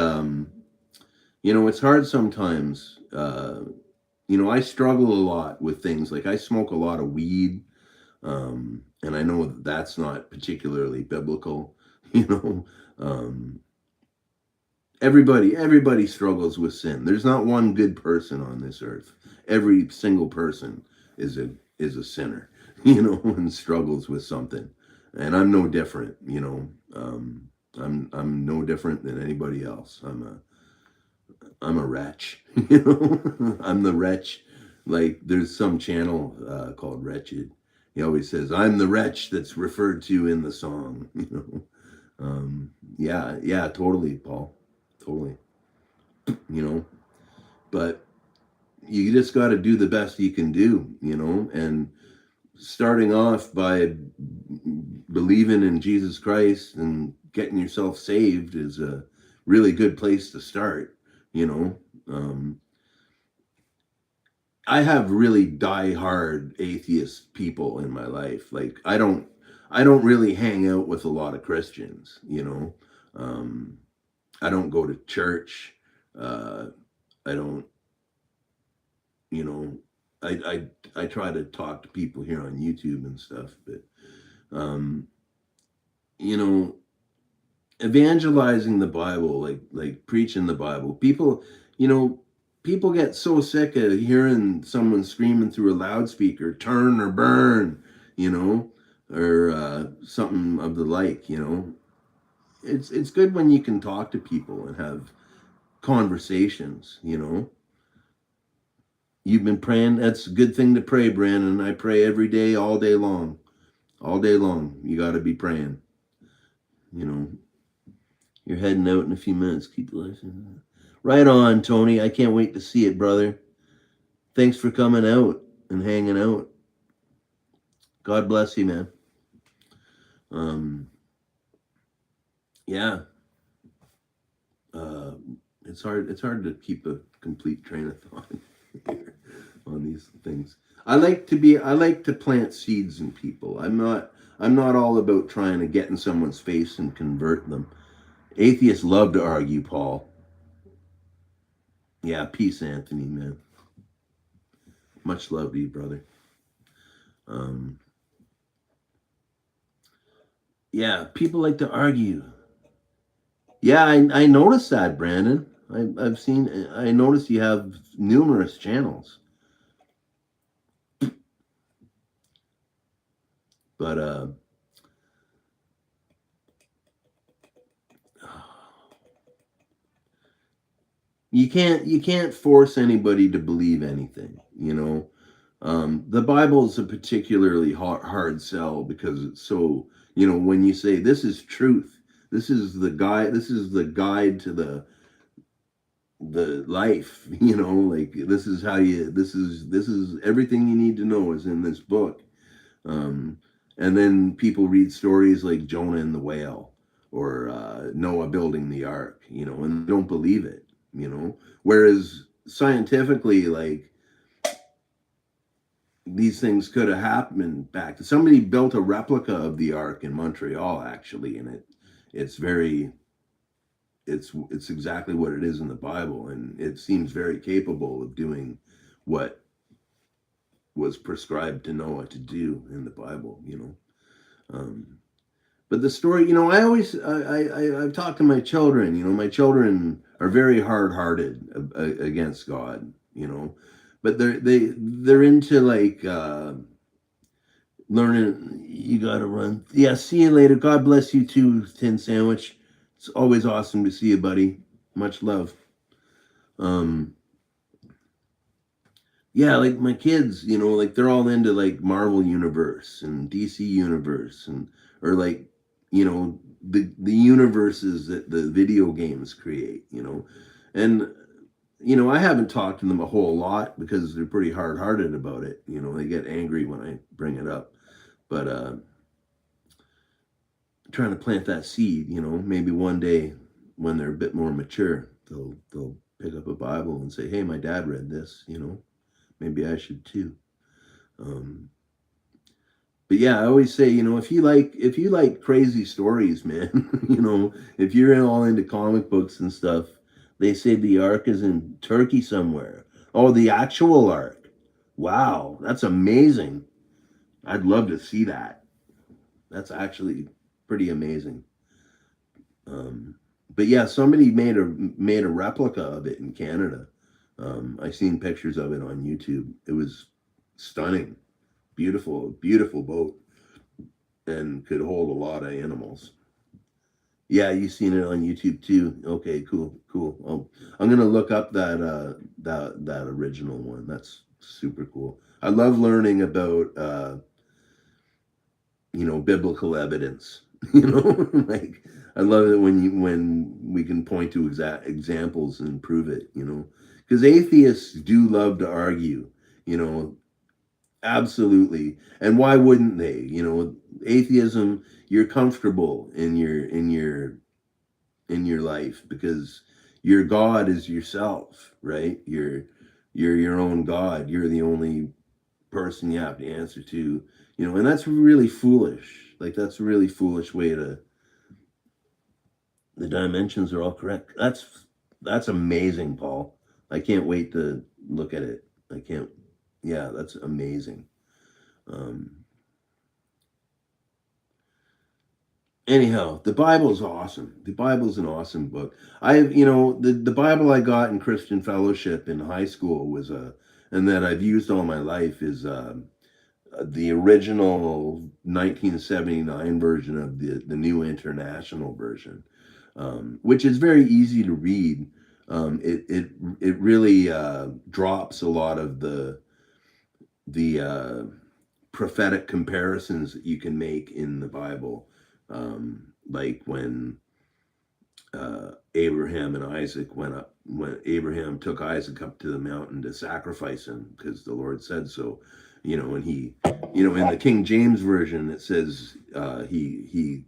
It's hard sometimes. I struggle a lot with things like I smoke a lot of weed. And I know that's not particularly biblical. you know um everybody struggles with sin. There's not one good person on this earth. Every single person is a sinner, and struggles with something. And I'm no different. I'm no different than anybody else. I'm a wretch. I'm the wretch. Like, there's some channel called Wretched. He always says, I'm the wretch that's referred to in the song. Yeah, totally, Paul. Totally. you know but you just got to do the best you can do, and starting off by believing in Jesus Christ and getting yourself saved is a really good place to start. you know um I have really die-hard atheist people in my life. Like I don't really hang out with a lot of Christians, you know. Um, I don't go to church. Uh, I don't, you know, I try to talk to people here on YouTube and stuff, but um, you know, evangelizing the Bible, like preaching the Bible. People, you know, people get so sick of hearing someone screaming through a loudspeaker, "Turn or burn," you know, or something of the like. You know, it's good when you can talk to people and have conversations. You know, you've been praying. That's a good thing to pray, Brandon. I pray every day, all day long, all day long. You got to be praying. You know, you're heading out in a few minutes. Keep listening. Right on, Tony. I can't wait to see it, brother. Thanks for coming out and hanging out. God bless you, man. Um, yeah. Uh, it's hard. It's hard to keep a complete train of thought here on these things. I like to plant seeds in people. I'm not all about trying to get in someone's face and convert them. Atheists love to argue, Paul. Yeah, peace, Anthony, man. Much love to you, brother. Um, yeah, people like to argue. Yeah, I noticed that, Brandon. I've seen. I noticed you have numerous channels, but you can't force anybody to believe anything. You know, the Bible is a particularly hard sell because it's so. You know, when you say this is truth, this is the guide to the life. You know, like this is everything you need to know is in this book. Um, and then people read stories like Jonah and the whale or Noah building the ark, you know, and they don't believe it, you know. Whereas scientifically, like these things could have happened back. Somebody built a replica of the ark in Montreal, actually, and it's very it's exactly what it is in the Bible, and it seems very capable of doing what was prescribed to Noah to do in the Bible, you know. Um, but the story, you know, I always I've talked to my children. You know, my children are very hard-hearted against God. You know, but they're into like learning. You got to run. Yeah, see you later. God bless you too, Tin Sandwich. It's always awesome to see you, buddy. Much love. Um, yeah, like my kids, you know, like they're all into like Marvel Universe and DC Universe and or like, you know, the universes that the video games create, you know. And you know, I haven't talked to them a whole lot because they're pretty hard-hearted about it. You know, they get angry when I bring it up. But trying to plant that seed, you know, maybe one day when they're a bit more mature, they'll pick up a Bible and say, "Hey, my dad read this, you know. Maybe I should too." Um, but yeah, I always say, you know, if you like crazy stories, man, you know, if you're all into comic books and stuff, they say the Ark is in Turkey somewhere. Oh, the actual Ark. Wow, that's amazing. I'd love to see that. That's actually pretty amazing. Um, but yeah, somebody made a replica of it in Canada. I seen pictures of it on YouTube. It was stunning, beautiful, beautiful boat, and could hold a lot of animals. Yeah, you seen it on YouTube too. Okay, cool, cool. I'm gonna look up that original one. That's super cool. I love learning about you know, biblical evidence. You know, like I love it when we can point to exact examples and prove it. You know, because atheists do love to argue. You know, absolutely. And why wouldn't they? You know, atheism, you're comfortable in your life because your God is yourself, right? You're your own God. You're the only person you have to answer to, and that's really foolish. Like, that's a really foolish way to. The dimensions are all correct. That's amazing, Paul. I can't wait to look at it. I can't. Yeah, that's amazing. Um, Anyhow, the Bible's awesome. The Bible's an awesome book. The Bible I got in Christian fellowship in high school was and that I've used all my life is the original 1979 version of the New International Version, which is very easy to read. It really drops a lot of the prophetic comparisons that you can make in the Bible, like when Abraham and Isaac went up. When Abraham took Isaac up to the mountain to sacrifice him because the Lord said so, and he, in the King James version it says he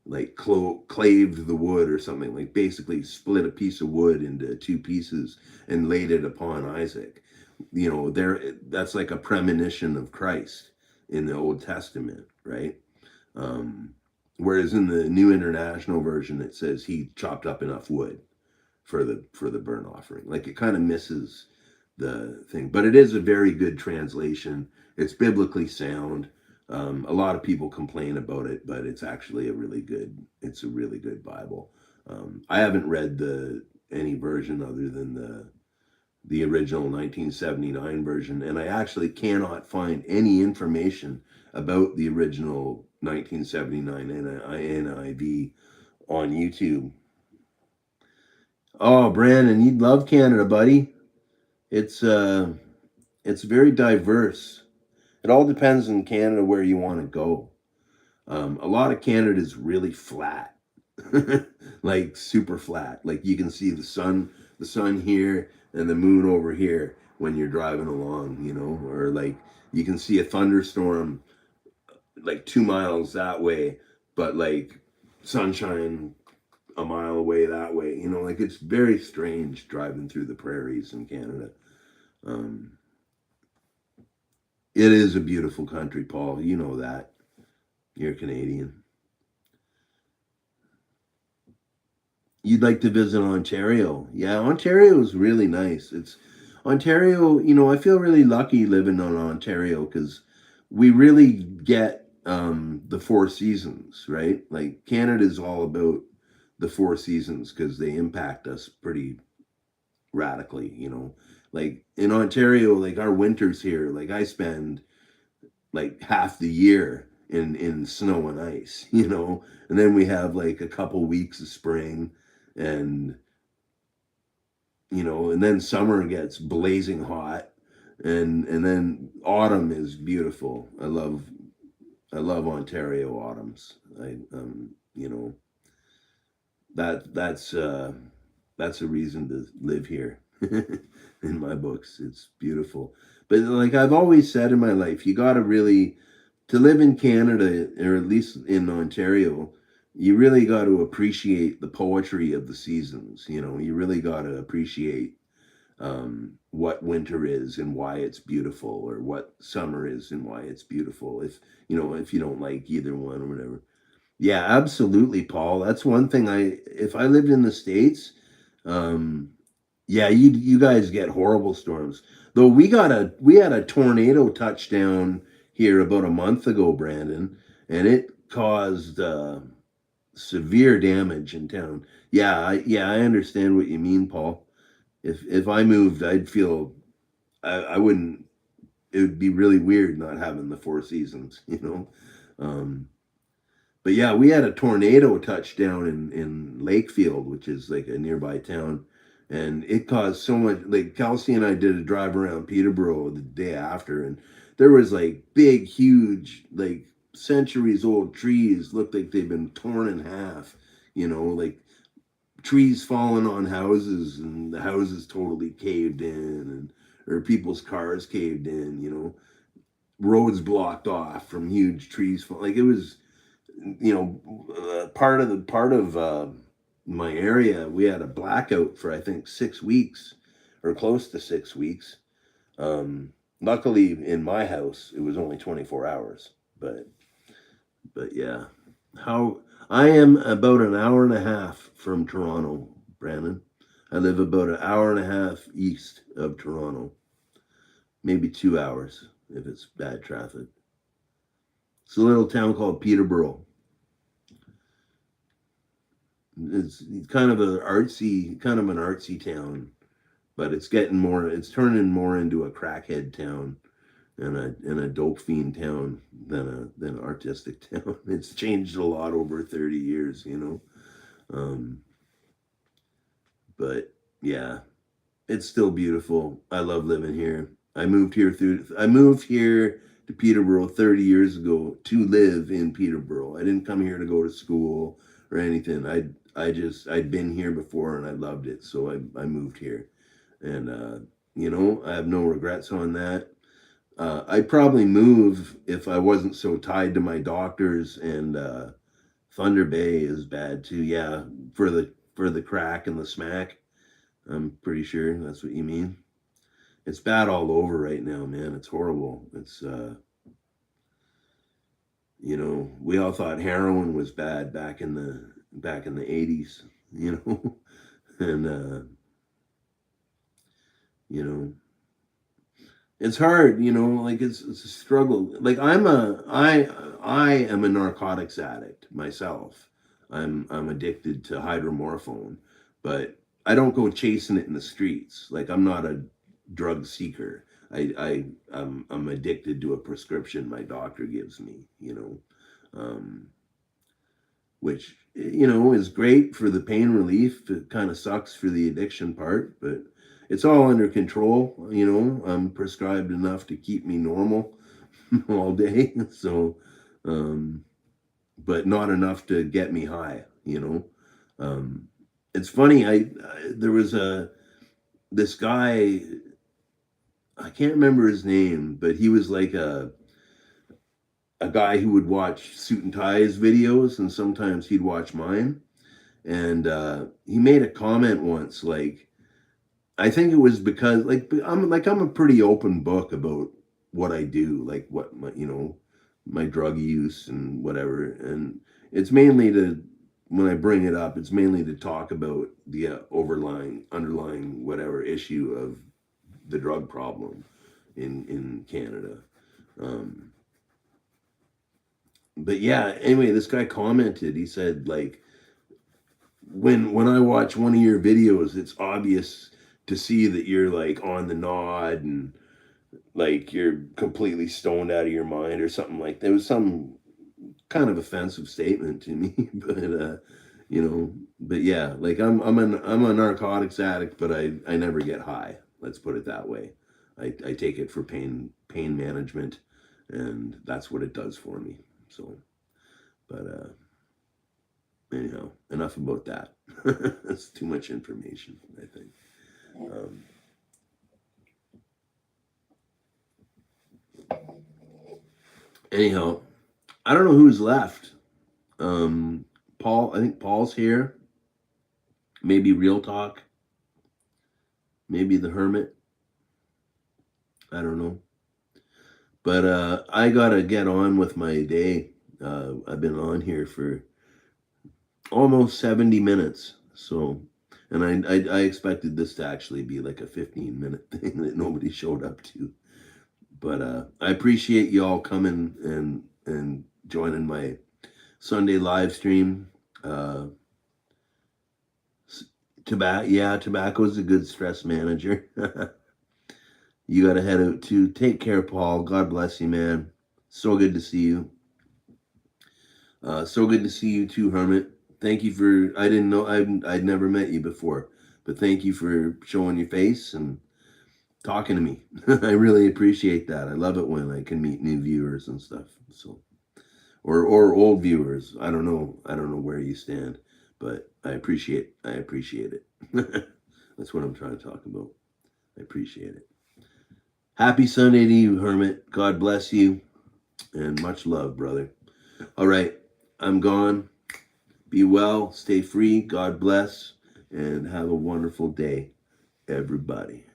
like claved the wood or something, like basically split a piece of wood into two pieces and laid it upon Isaac. That's like a premonition of Christ in the Old Testament, right? Um, Whereas in the New International Version, it says he chopped up enough wood for the burnt offering. Like, it kind of misses the thing, but it is a very good translation. It's biblically sound. A lot of people complain about it, but it's actually it's a really good Bible. I haven't read any version other than the original 1979 version, and I actually cannot find any information about the original 1979 NIV on YouTube. Oh, Brandon, you'd love Canada, buddy. It's uh, it's very diverse. It all depends in Canada where you want to go. A lot of Canada is really flat, like super flat. Like, you can see the sun here and the moon over here when you're driving along, or like you can see a thunderstorm like 2 miles that way, but like sunshine a mile away that way. Like, it's very strange driving through the prairies in Canada. Um, it is a beautiful country, Paul. You know that. You're Canadian. You'd like to visit Ontario. Yeah, Ontario is really nice. It's Ontario, I feel really lucky living in Ontario because we really get the four seasons, right? Like, Canada's all about the four seasons because they impact us pretty radically. Like, in Ontario, like, our winters here, like, I spend like half the year in snow and ice, and then we have like a couple weeks of spring, and and then summer gets blazing hot, and then autumn is beautiful. I love Ontario autumns. I you know that's a reason to live here. In my books, it's beautiful. But like I've always said in my life, you got to really, to live in Canada, or at least in Ontario, you really got to appreciate the poetry of the seasons. You really got to appreciate what winter is and why it's beautiful, or what summer is and why it's beautiful. If you don't like either one or whatever. Yeah, absolutely, Paul. That's one thing. If I lived in the States, um, yeah, you guys get horrible storms. Though we had a tornado touchdown here about a month ago, Brandon, and it caused severe damage in town. Yeah, I understand what you mean, Paul. If I moved, I'd feel I wouldn't. It would be really weird not having the four seasons. Um, but yeah, we had a tornado touchdown in Lakefield, which is like a nearby town, and it caused so much. Like, Kelsey and I did a drive around Peterborough the day after, and there was like big, huge, like centuries old trees looked like they've been torn in half. Like trees falling on houses, and the houses totally caved in, and or people's cars caved in. Roads blocked off from huge trees. Like, it was part of my area, we had a blackout for I think 6 weeks or close to 6 weeks. Luckily, in my house, it was only 24 hours. But yeah, how I am about an hour and a half from Toronto, Brandon. I live about an hour and a half east of Toronto, maybe 2 hours if it's bad traffic. It's a little town called Peterborough. It's kind of an artsy town, but it's turning more into a crackhead town and a dope fiend town than an artistic town. It's changed a lot over 30 years, you know. But yeah, it's still beautiful. I love living here. I moved here to Peterborough 30 years ago to live in Peterborough. I didn't come here to go to school or anything. I'd been here before and I loved it, so I moved here. And I have no regrets on that. I'd probably move if I wasn't so tied to my doctors, and Thunder Bay is bad too. Yeah, for the crack and the smack. I'm pretty sure that's what you mean. It's bad all over right now, man. It's horrible. It's we all thought heroin was bad back in the 80s, you know, and you know, it's hard, like it's a struggle. Like I am a narcotics addict myself. I'm addicted to hydromorphone, but I don't go chasing it in the streets. Like I'm not a drug seeker. I'm addicted to a prescription my doctor gives me, which is great for the pain relief. It kind of sucks for the addiction part, but it's all under control. I'm prescribed enough to keep me normal all day. So, but not enough to get me high. It's funny. There was this guy. I can't remember his name, but he was like a guy who would watch Suit and Ties videos, and sometimes he'd watch mine. And he made a comment once, like, I think it was because I'm a pretty open book about what I do, like what my drug use and whatever. And it's mainly when I bring it up, it's mainly to talk about the underlying whatever issue of the drug problem in Canada. But yeah, anyway, this guy commented. He said, like, when I watch one of your videos, it's obvious to see that you're like on the nod and like you're completely stoned out of your mind or something. Like there was some kind of offensive statement to me, but yeah, like I'm a narcotics addict, but I never get high. Let's put it that way. I take it for pain management, and that's what it does for me. So, but anyhow, enough about that. That's too much information, I think. Anyhow, I don't know who's left. Paul, I think Paul's here. Maybe Real Talk. Maybe the Hermit. I don't know. But I gotta get on with my day. I've been on here for almost 70 minutes. So, and I expected this to actually be like a 15-minute thing that nobody showed up to. But I appreciate y'all coming and joining my Sunday live stream. Tobacco is a good stress manager. You got to head out too. Take care, Paul. God bless you, man. So good to see you. So good to see you too, Hermit. Thank you for, I didn't know, I'd never met you before, but thank you for showing your face and talking to me. I really appreciate that. I love it when I can meet new viewers and stuff. So, or old viewers. I don't know where you stand, but I appreciate it. That's what I'm trying to talk about. I appreciate it. Happy Sunday to you, Hermit. God bless you, and much love, brother. All right, I'm gone. Be well, stay free, God bless, and have a wonderful day, everybody.